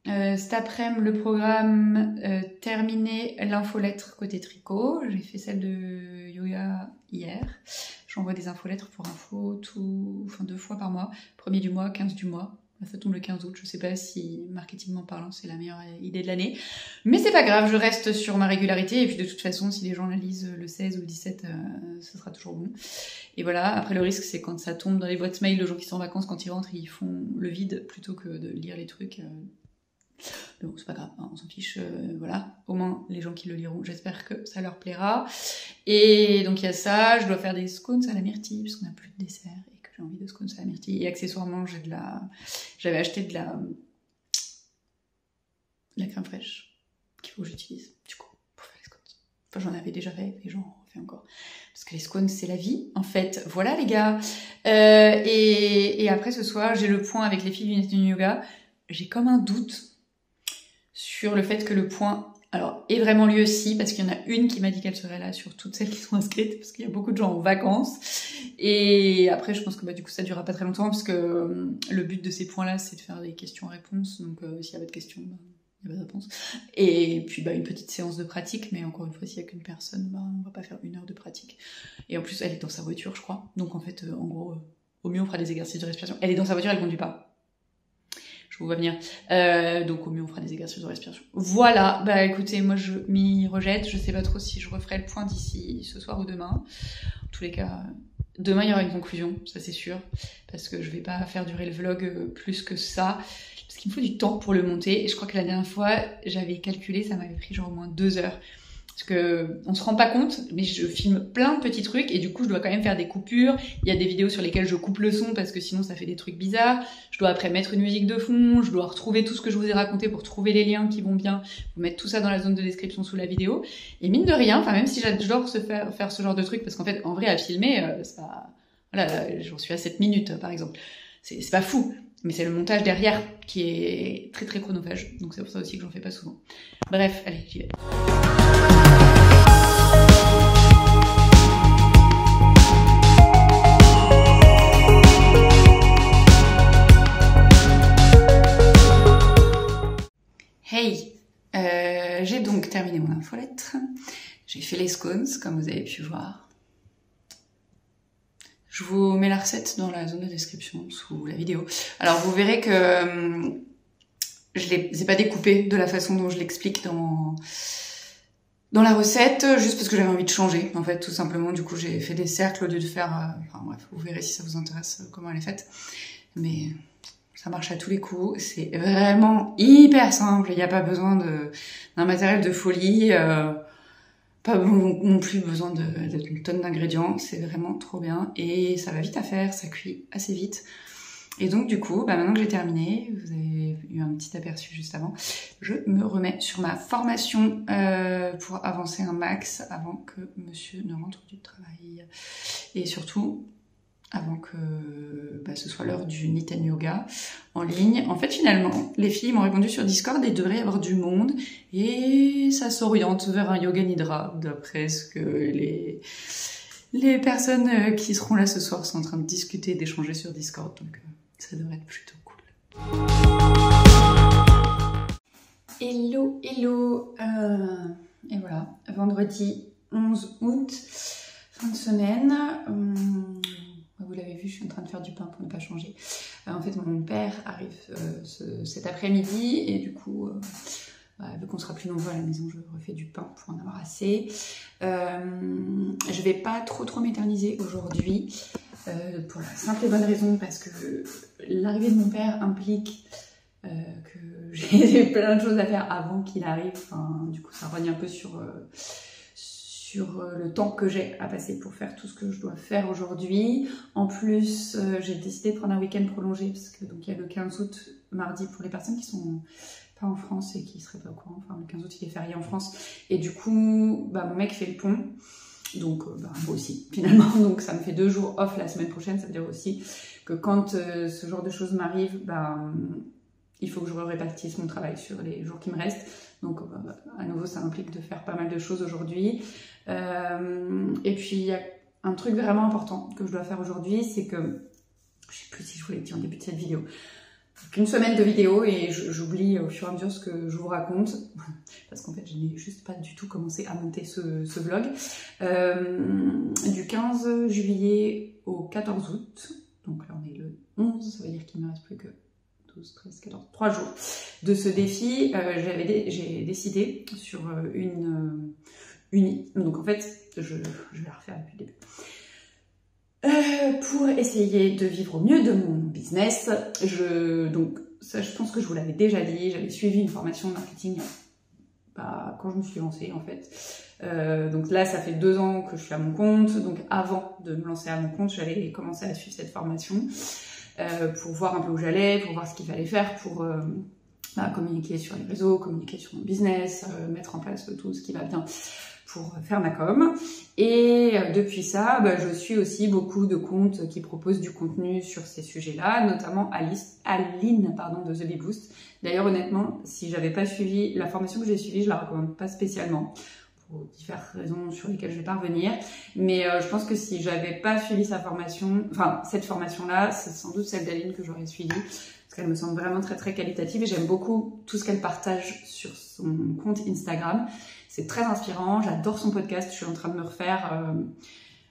Cet après-midi, le programme terminé l'infolettre côté tricot. J'ai fait celle de yoga hier. J'envoie des infolettres pour info 2 fois par mois. 1er du mois, 15 du mois. Ça tombe le 15 août. Je sais pas si, marketingment parlant, c'est la meilleure idée de l'année. Mais c'est pas grave, je reste sur ma régularité. Et puis de toute façon, si les gens la lisent le 16 ou le 17, ce sera toujours bon. Et voilà, après le risque, c'est quand ça tombe dans les boîtes mail de gens qui sont en vacances, quand ils rentrent, ils font le vide plutôt que de lire les trucs. Mais bon, c'est pas grave, hein, on s'en fiche, voilà. Au moins, les gens qui le liront, j'espère que ça leur plaira. Et donc il y a ça, je dois faire des scones à la myrtille, parce qu'on n'a plus de dessert et que j'ai envie de scones à la myrtille. Et accessoirement, j'avais acheté de la crème fraîche qu'il faut que j'utilise, du coup, pour faire les scones. Enfin, j'en avais déjà fait, et j'en refais encore. Parce que les scones, c'est la vie, en fait. Voilà, les gars. Et après, ce soir, j'ai le point avec les filles du yoga. J'ai comme un doute sur le fait que le point, alors, est vraiment lieu aussi, parce qu'il y en a une qui m'a dit qu'elle serait là sur toutes celles qui sont inscrites, parce qu'il y a beaucoup de gens en vacances. Et après, je pense que du coup, ça durera pas très longtemps, parce que le but de ces points-là, c'est de faire des questions-réponses. Donc, s'il y a pas de questions, il n'y a pas de réponse. Et puis, une petite séance de pratique, mais encore une fois, s'il n'y a qu'une personne, on va pas faire 1 heure de pratique. Et en plus, elle est dans sa voiture, je crois. Donc, en fait, en gros, au mieux, on fera des exercices de respiration. Elle est dans sa voiture, elle conduit pas. Je vous vois venir. Donc au mieux on fera des exercices de respiration. Voilà, écoutez, moi je m'y rejette. Je sais pas trop si je referai le point d'ici ce soir ou demain. En tous les cas, demain il y aura une conclusion, ça c'est sûr. Parce que je vais pas faire durer le vlog plus que ça. Parce qu'il me faut du temps pour le monter. Et je crois que la dernière fois, j'avais calculé, ça m'avait pris genre au moins 2 heures. Parce que on se rend pas compte, mais je filme plein de petits trucs et du coup je dois quand même faire des coupures. Il y a des vidéos sur lesquelles je coupe le son parce que sinon ça fait des trucs bizarres. Je dois après mettre une musique de fond, je dois retrouver tout ce que je vous ai raconté pour trouver les liens qui vont bien. Vous mettre tout ça dans la zone de description sous la vidéo. Et mine de rien, même si j'adore faire ce genre de trucs, parce qu'en fait en vrai à filmer, voilà, j'en suis à 7 minutes par exemple. C'est pas fou. Mais c'est le montage derrière qui est très très chronophage. Donc c'est pour ça aussi que j'en fais pas souvent. Bref, allez, j'y vais. Hey, j'ai donc terminé mon infolettre. J'ai fait les scones, comme vous avez pu voir. Je vous mets la recette dans la zone de description sous la vidéo. Alors vous verrez que je les ai pas découpées de la façon dont je l'explique dans la recette, juste parce que j'avais envie de changer, en fait, tout simplement. Du coup, j'ai fait des cercles au lieu de faire... enfin bref, vous verrez si ça vous intéresse comment elle est faite. Mais ça marche à tous les coups. C'est vraiment hyper simple. Il n'y a pas besoin d'un matériel de folie. Pas non plus besoin d'une tonne d'ingrédients, c'est vraiment trop bien et ça va vite à faire, ça cuit assez vite. Et donc du coup, maintenant que j'ai terminé, vous avez eu un petit aperçu juste avant, je me remets sur ma formation pour avancer un max avant que monsieur ne rentre du travail. Et surtout, avant que ce soit l'heure du Knit and Yoga en ligne. En fait, finalement, les filles m'ont répondu sur Discord et il devrait y avoir du monde. Et ça s'oriente vers un Yoga Nidra, d'après ce que les personnes qui seront là ce soir sont en train de discuter, d'échanger sur Discord. Donc, ça devrait être plutôt cool. Hello, hello. Et voilà, vendredi 11 août, fin de semaine. Vous l'avez vu, je suis en train de faire du pain pour ne pas changer. En fait, mon père arrive cet après-midi et du coup, vu qu'on sera plus nombreux à la maison, je refais du pain pour en avoir assez. Je vais pas trop m'éterniser aujourd'hui pour la simple et bonne raison parce que l'arrivée de mon père implique que j'ai plein de choses à faire avant qu'il arrive. Enfin, du coup, ça rogne un peu sur le temps que j'ai à passer pour faire tout ce que je dois faire aujourd'hui. En plus, j'ai décidé de prendre un week-end prolongé parce que donc il y a le 15 août, mardi, pour les personnes qui sont pas en France et qui seraient pas au courant. Enfin, le 15 août, il est férié en France. Et du coup, mon mec fait le pont. Donc, moi aussi, finalement. Donc, ça me fait 2 jours off la semaine prochaine. Ça veut dire aussi que quand ce genre de choses m'arrive, il faut que je répartisse mon travail sur les jours qui me restent. Donc, à nouveau, ça implique de faire pas mal de choses aujourd'hui. Et puis, il y a un truc vraiment important que je dois faire aujourd'hui, c'est que, je sais plus si je vous l'ai dit en début de cette vidéo, une semaine de vidéo et j'oublie au fur et à mesure ce que je vous raconte, parce qu'en fait, je n'ai juste pas du tout commencé à monter ce vlog. Du 15 juillet au 14 août, donc là on est le 11, ça veut dire qu'il ne me reste plus que 12, 13, 14, 3 jours de ce défi. J'ai décidé sur donc en fait, je vais la refaire depuis le début. Pour essayer de vivre au mieux de mon business, donc ça je pense que je vous l'avais déjà dit, j'avais suivi une formation de marketing quand je me suis lancée en fait. Donc là, ça fait 2 ans que je suis à mon compte. Donc avant de me lancer à mon compte, j'allais commencer à suivre cette formation pour voir un peu où j'allais, pour voir ce qu'il fallait faire pour communiquer sur les réseaux, communiquer sur mon business, mettre en place tout ce qui va bien pour faire ma com. Et depuis ça, je suis aussi beaucoup de comptes qui proposent du contenu sur ces sujets-là, notamment Aline de The Bee Boost. D'ailleurs, honnêtement, si j'avais pas suivi la formation que j'ai suivie, je la recommande pas spécialement, pour diverses raisons sur lesquelles je vais pas revenir. Mais je pense que si j'avais pas suivi sa formation, cette formation-là, c'est sans doute celle d'Aline que j'aurais suivie, parce qu'elle me semble vraiment très très qualitative et j'aime beaucoup tout ce qu'elle partage sur son compte Instagram. C'est très inspirant, j'adore son podcast, je suis en train de me refaire,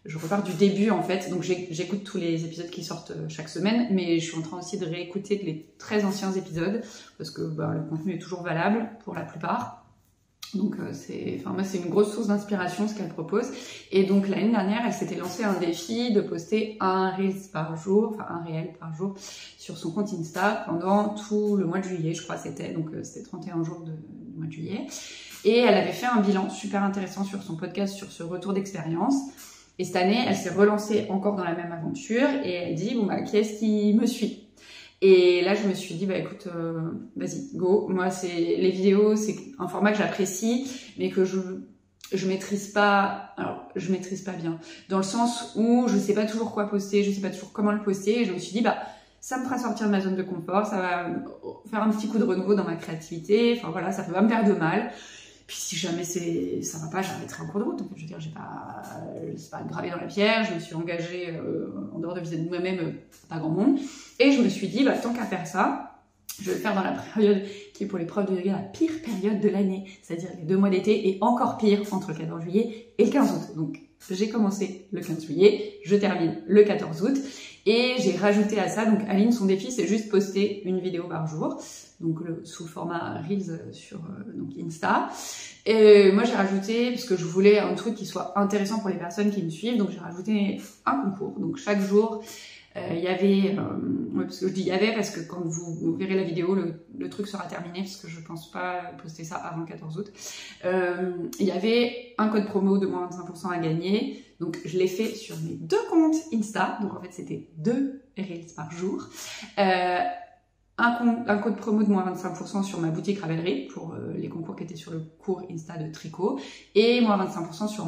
je repars du début en fait, donc j'écoute tous les épisodes qui sortent chaque semaine, mais je suis en train aussi de réécouter les très anciens épisodes, parce que le contenu est toujours valable pour la plupart. Donc moi c'est une grosse source d'inspiration ce qu'elle propose. Et donc l'année dernière, elle s'était lancée un défi de poster un réel par jour sur son compte Insta pendant tout le mois de juillet, je crois c'était 31 jours du mois de juillet. Et elle avait fait un bilan super intéressant sur son podcast, sur ce retour d'expérience. Et cette année, elle s'est relancée encore dans la même aventure et elle dit qui est-ce qui me suit? Et là, je me suis dit, écoute, vas-y, go. Moi, les vidéos, c'est un format que j'apprécie, mais que je maîtrise pas. Alors, je maîtrise pas bien, dans le sens où je sais pas toujours quoi poster, je sais pas toujours comment le poster. Et je me suis dit, ça me fera sortir de ma zone de confort, ça va faire un petit coup de renouveau dans ma créativité. Enfin voilà, ça peut pas me faire de mal. Puis si jamais ça va pas, j'arrêterai en cours de route. En fait, je veux dire, c'est pas gravé dans la pierre. Je me suis engagée en dehors de vis-à-vis de moi-même, pas grand monde. Et je me suis dit, tant qu'à faire ça, je vais le faire dans la période qui est pour les profs de yoga la pire période de l'année, c'est-à-dire les 2 mois d'été, et encore pire entre le 14 juillet et le 15 août. Donc j'ai commencé le 15 juillet, je termine le 14 août. Et j'ai rajouté à ça, donc Aline, son défi, c'est juste poster une vidéo par jour, donc sous format Reels sur Insta. Et moi, j'ai rajouté, parce que je voulais un truc qui soit intéressant pour les personnes qui me suivent, donc j'ai rajouté un concours. Donc chaque jour, il y avait, parce que je dis il y avait, parce que quand vous verrez la vidéo, le truc sera terminé, parce que je pense pas poster ça avant le 14 août. Il y avait un code promo de moins 25% à gagner. Donc, je l'ai fait sur mes 2 comptes Insta. Donc, en fait, c'était 2 Reels par jour. Un code promo de moins 25% sur ma boutique Ravelry pour les concours qui étaient sur le cours Insta de tricot. Et moins 25% sur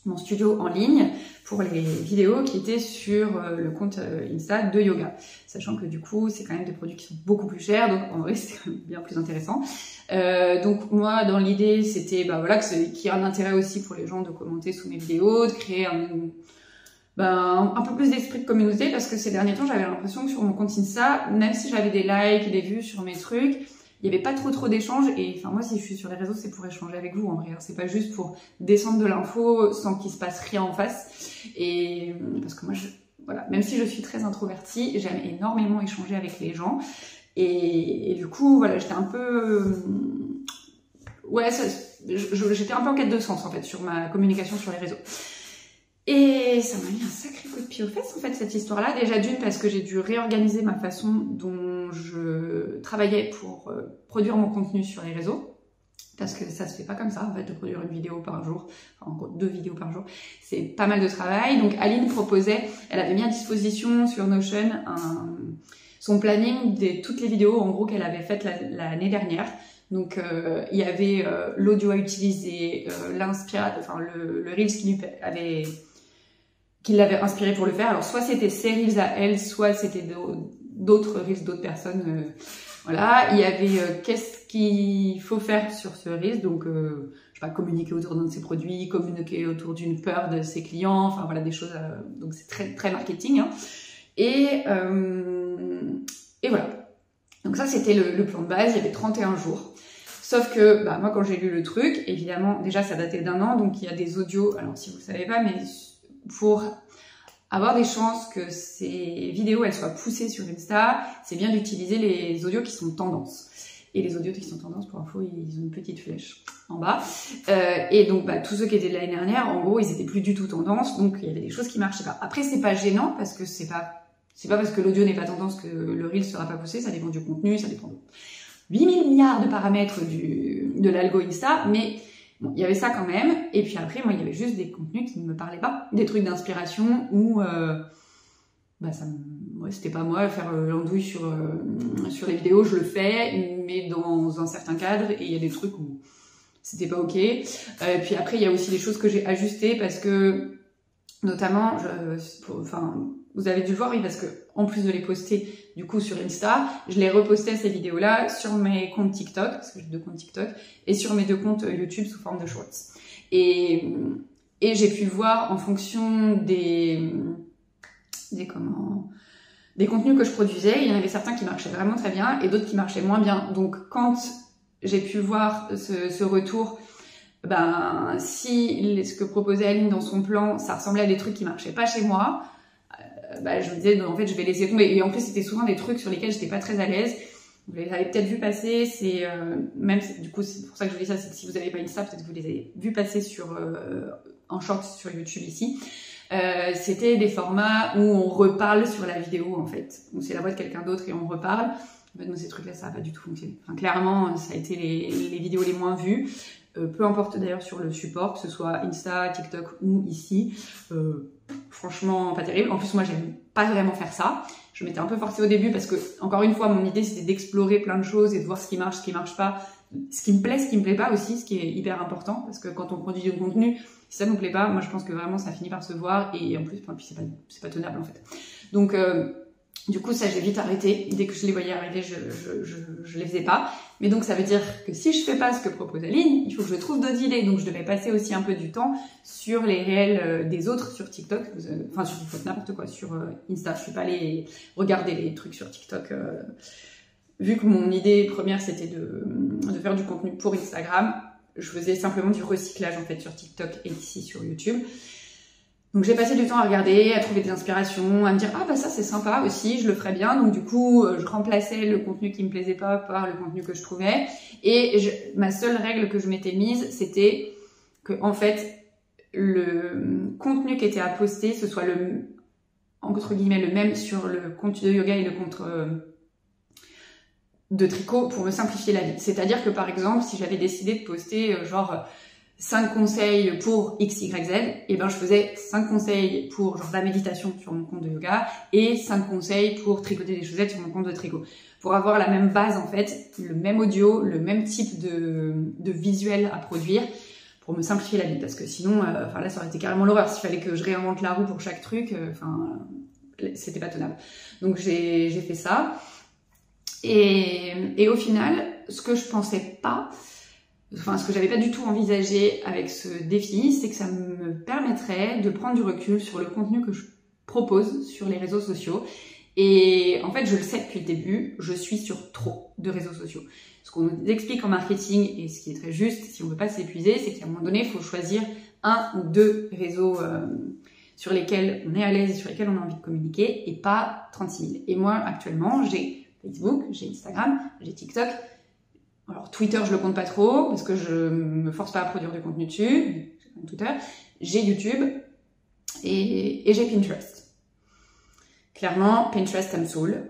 mon studio en ligne pour les vidéos qui étaient sur le compte Insta de yoga. Sachant que du coup, c'est quand même des produits qui sont beaucoup plus chers, donc en vrai, c'est quand même bien plus intéressant. Donc moi, dans l'idée, c'était qu'il y ait un intérêt aussi pour les gens de commenter sous mes vidéos, de créer un peu plus d'esprit de communauté, parce que ces derniers temps, j'avais l'impression que sur mon compte Insta, même si j'avais des likes et des vues sur mes trucs, il n'y avait pas trop d'échanges. Et moi, si je suis sur les réseaux, c'est pour échanger avec vous en vrai. C'est pas juste pour descendre de l'info sans qu'il se passe rien en face. Et parce que moi, même si je suis très introvertie, j'aime énormément échanger avec les gens. Et du coup, j'étais un peu... j'étais un peu en quête de sens en fait sur ma communication sur les réseaux. Et ça m'a mis un sacré coup de pied aux fesses en fait cette histoire-là. Déjà d'une parce que j'ai dû réorganiser ma façon dont je travaillais pour produire mon contenu sur les réseaux. Parce que ça se fait pas comme ça en fait de produire une vidéo par jour, en gros 2 vidéos par jour. C'est pas mal de travail. Donc Aline elle avait mis à disposition sur Notion son planning de toutes les vidéos en gros qu'elle avait faites l'année dernière. Donc il y avait l'audio à utiliser, le Reels qui l'avait inspiré pour le faire. Alors soit c'était ses Reels à elle, soit c'était d'autres Reels d'autres personnes. Voilà, il y avait qu'est-ce qu'il faut faire sur ce Reels, donc communiquer autour d'un de ses produits, communiquer autour d'une peur de ses clients, enfin voilà des choses. Donc c'est très très marketing. Hein. Et voilà. Donc ça c'était le plan de base. Il y avait 31 jours. Sauf que moi quand j'ai lu le truc, évidemment déjà ça datait d'1 an, donc il y a des audios. Alors si vous ne savez pas, mais pour avoir des chances que ces vidéos elles soient poussées sur Insta, c'est bien d'utiliser les audios qui sont tendance. Et les audios qui sont tendance, pour info, ils ont une petite flèche en bas. Et donc tous ceux qui étaient de l'année dernière, en gros, ils étaient plus du tout tendance, donc il y avait des choses qui marchaient pas. Après c'est pas gênant parce que c'est pas parce que l'audio n'est pas tendance que le reel sera pas poussé, ça dépend du contenu, ça dépend de 8000 milliards de paramètres de l'algo Insta, mais bon, il y avait ça quand même. Et puis après, moi, il y avait juste des contenus qui ne me parlaient pas, des trucs d'inspiration où c'était pas moi faire l'andouille sur les vidéos, je le fais, mais dans un certain cadre, et il y a des trucs où c'était pas ok. Puis après, il y a aussi des choses que j'ai ajustées parce que, notamment, vous avez dû le voir, oui, parce que en plus de les poster du coup sur Insta, je les repostais ces vidéos-là sur mes comptes TikTok, parce que j'ai 2 comptes TikTok, et sur mes 2 comptes YouTube sous forme de shorts. Et j'ai pu voir en fonction des contenus que je produisais, il y en avait certains qui marchaient vraiment très bien et d'autres qui marchaient moins bien. Donc quand j'ai pu voir ce retour, si ce que proposait Aline dans son plan, ça ressemblait à des trucs qui marchaient pas chez moi, je me disais, en fait, je vais laisser tomber. Et en plus, c'était souvent des trucs sur lesquels j'étais pas très à l'aise. Vous les avez peut-être vu passer, du coup, c'est pour ça que je vous dis ça, c'est que si vous n'avez pas Insta, peut-être que vous les avez vu passer en short sur YouTube ici. C'était des formats où on reparle sur la vidéo, en fait. Donc c'est la voix de quelqu'un d'autre et on reparle. En fait, moi, ces trucs-là, ça n'a pas du tout fonctionné. Enfin, clairement, ça a été les vidéos les moins vues. Peu importe d'ailleurs sur le support, que ce soit Insta, TikTok ou ici. Franchement, pas terrible. En plus, moi, j'aime pas vraiment faire ça. Je m'étais un peu forcée au début parce que, encore une fois, mon idée, c'était d'explorer plein de choses et de voir ce qui marche pas. Ce qui me plaît, ce qui me plaît pas aussi, ce qui est hyper important. Parce que quand on produit du contenu, si ça nous plaît pas, moi, je pense que vraiment, ça finit par se voir. Et en plus, c'est pas tenable, en fait. Donc, du coup, ça, j'ai vite arrêté. Dès que je les voyais arriver, je les faisais pas. Mais donc, ça veut dire que si je fais pas ce que propose Aline, il faut que je trouve d'autres idées. Donc, je devais passer aussi un peu du temps sur les réels des autres sur TikTok. Enfin, sur TikTok, n'importe quoi. Sur Insta, je suis pas allée regarder les trucs sur TikTok. Vu que mon idée première, c'était de faire du contenu pour Instagram, je faisais simplement du recyclage, en fait, sur TikTok et ici sur YouTube. Donc j'ai passé du temps à regarder, à trouver des inspirations, à me dire « Ah bah ça c'est sympa aussi, je le ferais bien ». Donc du coup, je remplaçais le contenu qui me plaisait pas par le contenu que je trouvais. Et ma seule règle que je m'étais mise, c'était que en fait, le contenu qui était à poster, ce soit entre guillemets le même sur le compte de yoga et le compte de tricot pour me simplifier la vie. C'est-à-dire que par exemple, si j'avais décidé de poster 5 conseils pour XYZ, et ben je faisais 5 conseils pour la méditation sur mon compte de yoga et 5 conseils pour tricoter des chaussettes sur mon compte de tricot. Pour avoir la même base en fait, le même audio, le même type de visuel à produire pour me simplifier la vie. Parce que sinon, là ça aurait été carrément l'horreur. S'il fallait que je réinvente la roue pour chaque truc, c'était pas tenable. Donc j'ai fait ça. Et au final, ce que je pensais pas, ce que j'avais pas du tout envisagé avec ce défi, c'est que ça me permettrait de prendre du recul sur le contenu que je propose sur les réseaux sociaux. Et en fait, je le sais depuis le début, je suis sur trop de réseaux sociaux. Ce qu'on nous explique en marketing, et ce qui est très juste, si on veut pas s'épuiser, c'est qu'à un moment donné, il faut choisir 1 ou 2 réseaux sur lesquels on est à l'aise et sur lesquels on a envie de communiquer, et pas 36 000. Et moi, actuellement, j'ai Facebook, j'ai Instagram, j'ai TikTok. Alors Twitter, je le compte pas trop parce que je me force pas à produire du contenu dessus. Twitter, j'ai YouTube et j'ai Pinterest. Clairement, Pinterest, ça me saoule.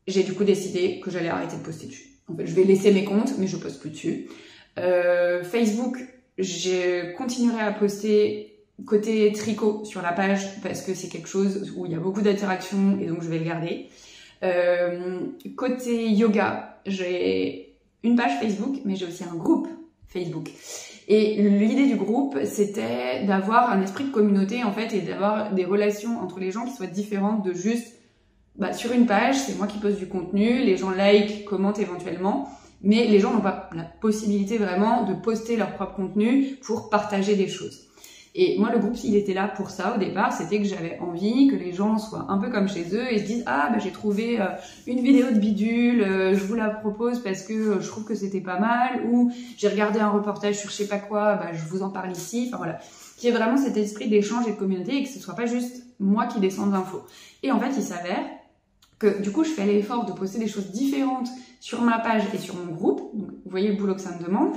J'ai du coup décidé que j'allais arrêter de poster dessus. En fait, je vais laisser mes comptes, mais je poste plus dessus. Facebook, je continuerai à poster côté tricot sur la page parce que c'est quelque chose où il y a beaucoup d'interactions et donc je vais le garder. Côté yoga, j'ai une page Facebook, mais j'ai aussi un groupe Facebook. Et l'idée du groupe, c'était d'avoir un esprit de communauté, en fait, et d'avoir des relations entre les gens qui soient différentes de juste, sur une page, c'est moi qui poste du contenu, les gens like, commentent éventuellement, mais les gens n'ont pas la possibilité vraiment de poster leur propre contenu pour partager des choses. Et moi, le groupe, il était là pour ça au départ, c'était que j'avais envie que les gens soient un peu comme chez eux et se disent « Ah, j'ai trouvé une vidéo de bidule, je vous la propose parce que je trouve que c'était pas mal » ou « J'ai regardé un reportage sur je sais pas quoi, je vous en parle ici ». Enfin voilà, qu'il y ait vraiment cet esprit d'échange et de communauté et que ce soit pas juste moi qui descende l'info. Et en fait, il s'avère que du coup, je fais l'effort de poster des choses différentes sur ma page et sur mon groupe. Donc, vous voyez le boulot que ça me demande.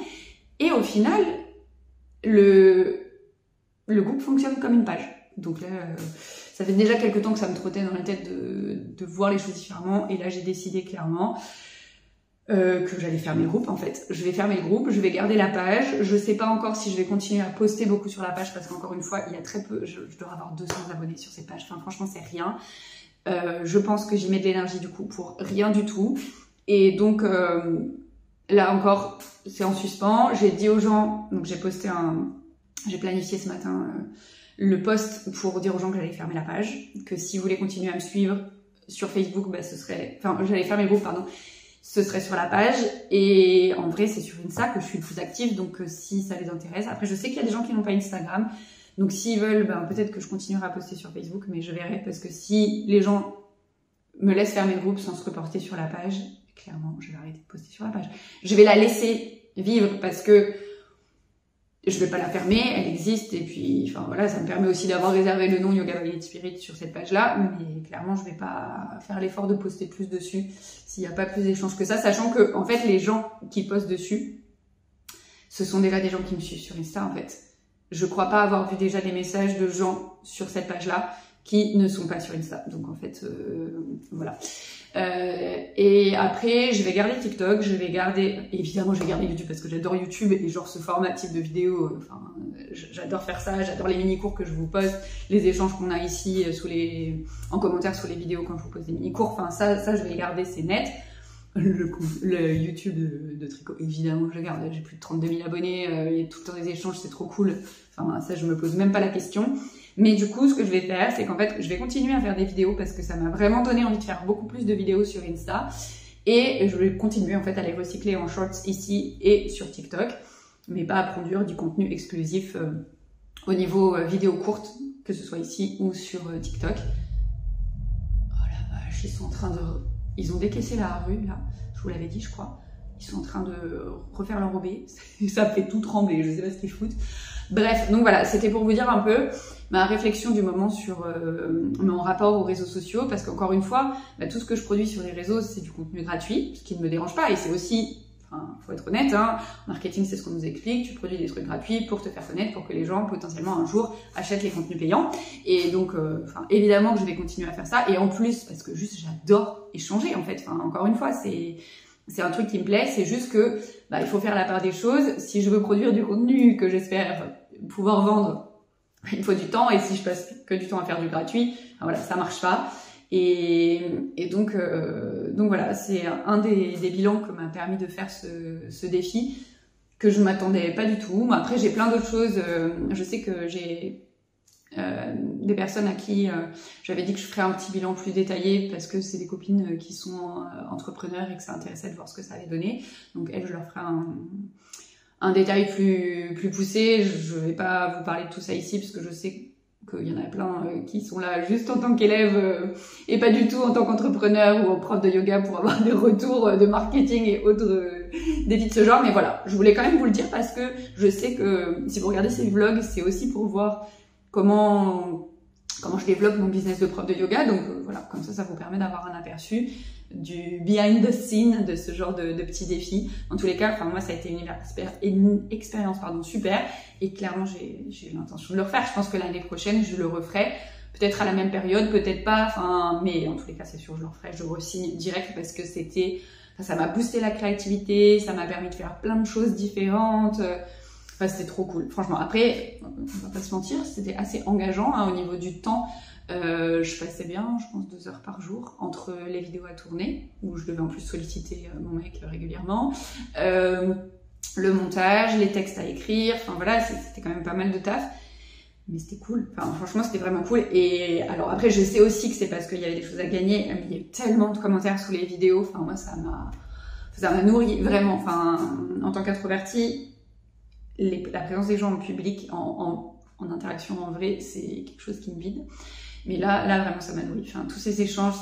Et au final, le groupe fonctionne comme une page. Donc là, ça fait déjà quelques temps que ça me trottait dans la tête de voir les choses différemment. Et là, j'ai décidé clairement. que j'allais fermer le groupe en fait. Je vais fermer le groupe, je vais garder la page. Je sais pas encore si je vais continuer à poster beaucoup sur la page parce qu'encore une fois, il y a très peu, je dois avoir 200 abonnés sur cette page. Enfin, franchement, c'est rien. Je pense que j'y mets de l'énergie du coup pour rien du tout. Et donc, là encore, c'est en suspens. J'ai dit aux gens, donc j'ai planifié ce matin le post pour dire aux gens que j'allais fermer la page, que si vous voulez continuer à me suivre sur Facebook, bah, j'allais fermer le groupe, pardon. Ce serait sur la page, et en vrai c'est sur Insta que je suis le plus active, donc si ça les intéresse. Après je sais qu'il y a des gens qui n'ont pas Instagram, donc s'ils veulent, ben, peut-être que je continuerai à poster sur Facebook, mais je verrai, parce que si les gens me laissent fermer le groupe sans se reporter sur la page, clairement je vais arrêter de poster sur la page. Je vais la laisser vivre parce que je vais pas la fermer, elle existe, et puis enfin voilà, ça me permet aussi d'avoir réservé le nom Yoga by Lead Spirit sur cette page-là, mais clairement je vais pas faire l'effort de poster plus dessus s'il n'y a pas plus d'échanges que ça, sachant que en fait les gens qui postent dessus, ce sont déjà des gens qui me suivent sur Insta en fait. Je crois pas avoir vu déjà des messages de gens sur cette page-là qui ne sont pas sur Insta, donc en fait voilà. Et après je vais garder TikTok, évidemment je vais garder YouTube parce que j'adore YouTube et genre ce format type de vidéo, enfin j'adore faire ça, j'adore les mini-cours que je vous poste, les échanges qu'on a ici en commentaire sous les vidéos quand je vous pose des mini-cours, enfin ça je vais les garder, c'est net. Le YouTube de tricot, évidemment je le garde, j'ai plus de 32 000 abonnés, il y a tout le temps des échanges, c'est trop cool, enfin ça je me pose même pas la question. Mais du coup, ce que je vais faire, c'est qu'en fait, je vais continuer à faire des vidéos parce que ça m'a vraiment donné envie de faire beaucoup plus de vidéos sur Insta. Et je vais continuer en fait à les recycler en shorts ici et sur TikTok, mais pas à produire du contenu exclusif au niveau vidéo courte, que ce soit ici ou sur TikTok. Oh la vache, ils ont décaissé la rue là, je vous l'avais dit je crois. Ils sont en train de refaire l'enrobé, ça fait tout trembler, je sais pas ce qu'ils foutent. Bref, donc voilà, c'était pour vous dire un peu ma réflexion du moment sur mon rapport aux réseaux sociaux, parce qu'encore une fois, bah, tout ce que je produis sur les réseaux, c'est du contenu gratuit, ce qui ne me dérange pas, et c'est aussi, enfin, faut être honnête, hein, marketing, c'est ce qu'on nous explique, tu produis des trucs gratuits pour te faire connaître, pour que les gens, potentiellement, un jour, achètent les contenus payants, et donc, évidemment que je vais continuer à faire ça, et en plus, parce que juste, j'adore échanger, en fait, enfin, encore une fois, c'est un truc qui me plaît, c'est juste que bah, il faut faire la part des choses. Si je veux produire du contenu que j'espère pouvoir vendre, il faut du temps, et si je passe que du temps à faire du gratuit, voilà, ça marche pas. Et donc voilà, c'est un des bilans que m'a permis de faire ce défi, que je m'attendais pas du tout. Après, j'ai plein d'autres choses. Je sais que j'ai des personnes à qui j'avais dit que je ferais un petit bilan plus détaillé parce que c'est des copines qui sont entrepreneurs et que ça intéressait de voir ce que ça allait donner. Donc elles, je leur ferai un détail plus poussé. Je vais pas vous parler de tout ça ici parce que je sais qu'il y en a plein qui sont là juste en tant qu'élèves et pas du tout en tant qu'entrepreneur ou prof de yoga pour avoir des retours de marketing et autres défis de ce genre. Mais voilà, je voulais quand même vous le dire parce que je sais que si vous regardez ces vlogs, c'est aussi pour voir comment je développe mon business de prof de yoga. Donc voilà, comme ça vous permet d'avoir un aperçu du behind the scene de ce genre de petits défis. En tous les cas, enfin moi ça a été une expérience super, et clairement j'ai l'intention de le refaire. Je pense que l'année prochaine je le referai, peut-être à la même période, peut-être pas, enfin mais en tous les cas c'est sûr je le referai, je re-signe direct parce que ça m'a boosté la créativité, ça m'a permis de faire plein de choses différentes. Enfin, c'était trop cool, franchement. Après, on va pas se mentir, c'était assez engageant hein, au niveau du temps. Je passais bien, je pense, 2 heures par jour entre les vidéos à tourner, où je devais en plus solliciter mon mec régulièrement, le montage, les textes à écrire, enfin voilà, c'était quand même pas mal de taf. Mais c'était cool, enfin franchement c'était vraiment cool. Et alors après, je sais aussi que c'est parce qu'il y avait des choses à gagner, mais il y a eu tellement de commentaires sous les vidéos, enfin moi ça m'a nourri vraiment, enfin en tant qu'introvertie. La présence des gens en public, en interaction en vrai, c'est quelque chose qui me vide. Mais là vraiment, ça m'a nourri. Enfin, tous ces échanges,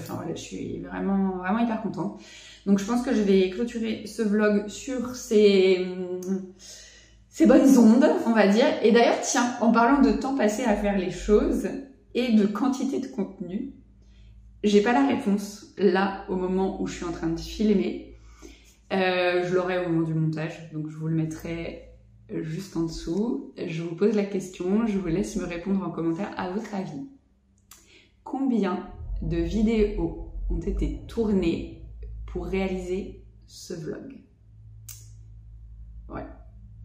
voilà, je suis vraiment hyper contente. Donc, je pense que je vais clôturer ce vlog sur ces bonnes ondes, on va dire. Et d'ailleurs, tiens, en parlant de temps passé à faire les choses et de quantité de contenu, j'ai pas la réponse là, au moment où je suis en train de filmer. Je l'aurai au moment du montage, donc je vous le mettrai juste en dessous. Je vous pose la question, je vous laisse me répondre en commentaire. À votre avis, combien de vidéos ont été tournées pour réaliser ce vlog? Ouais,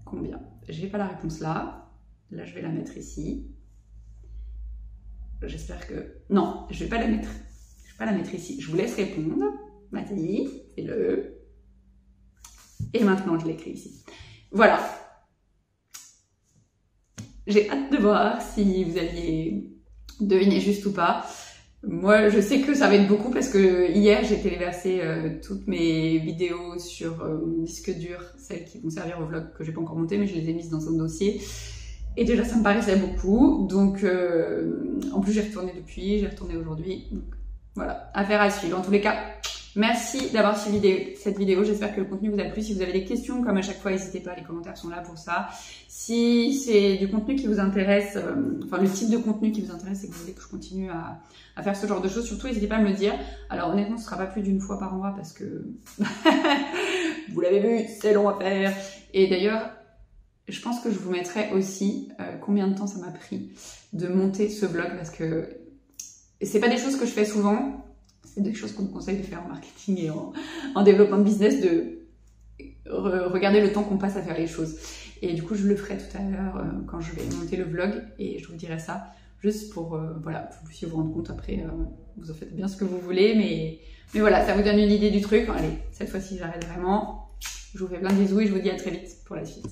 combien? J'ai pas la réponse là. Là, je vais la mettre ici. J'espère que... Non, je vais pas la mettre. Je vais pas la mettre ici. Je vous laisse répondre. Nathalie, fais-le. Et maintenant, je l'écris ici. Voilà. J'ai hâte de voir si vous aviez deviné juste ou pas. Moi, je sais que ça va être beaucoup parce que hier, j'ai téléversé toutes mes vidéos sur mon disque dur, celles qui vont servir au vlog que j'ai pas encore monté, mais je les ai mises dans un dossier. Et déjà, ça me paraissait beaucoup. Donc, en plus, j'ai retourné depuis, j'ai retourné aujourd'hui. Donc, voilà, affaire à suivre. En tous les cas, merci d'avoir suivi cette vidéo. J'espère que le contenu vous a plu. Si vous avez des questions, comme à chaque fois, n'hésitez pas, les commentaires sont là pour ça. Si c'est du contenu qui vous intéresse, enfin le type de contenu qui vous intéresse et que vous voulez que je continue à faire ce genre de choses, surtout n'hésitez pas à me le dire. Alors honnêtement, ce sera pas plus d'une fois par mois parce que, vous l'avez vu, c'est long à faire. Et d'ailleurs, je pense que je vous mettrai aussi combien de temps ça m'a pris de monter ce vlog parce que c'est pas des choses que je fais souvent. C'est des choses qu'on me conseille de faire en marketing et en développement de business, de regarder le temps qu'on passe à faire les choses. Et du coup, je le ferai tout à l'heure quand je vais monter le vlog et je vous dirai ça juste pour voilà, que vous puissiez vous rendre compte après. Vous en faites bien ce que vous voulez, mais voilà, ça vous donne une idée du truc. Allez, cette fois-ci, j'arrête vraiment. Je vous fais plein de bisous et je vous dis à très vite pour la suite.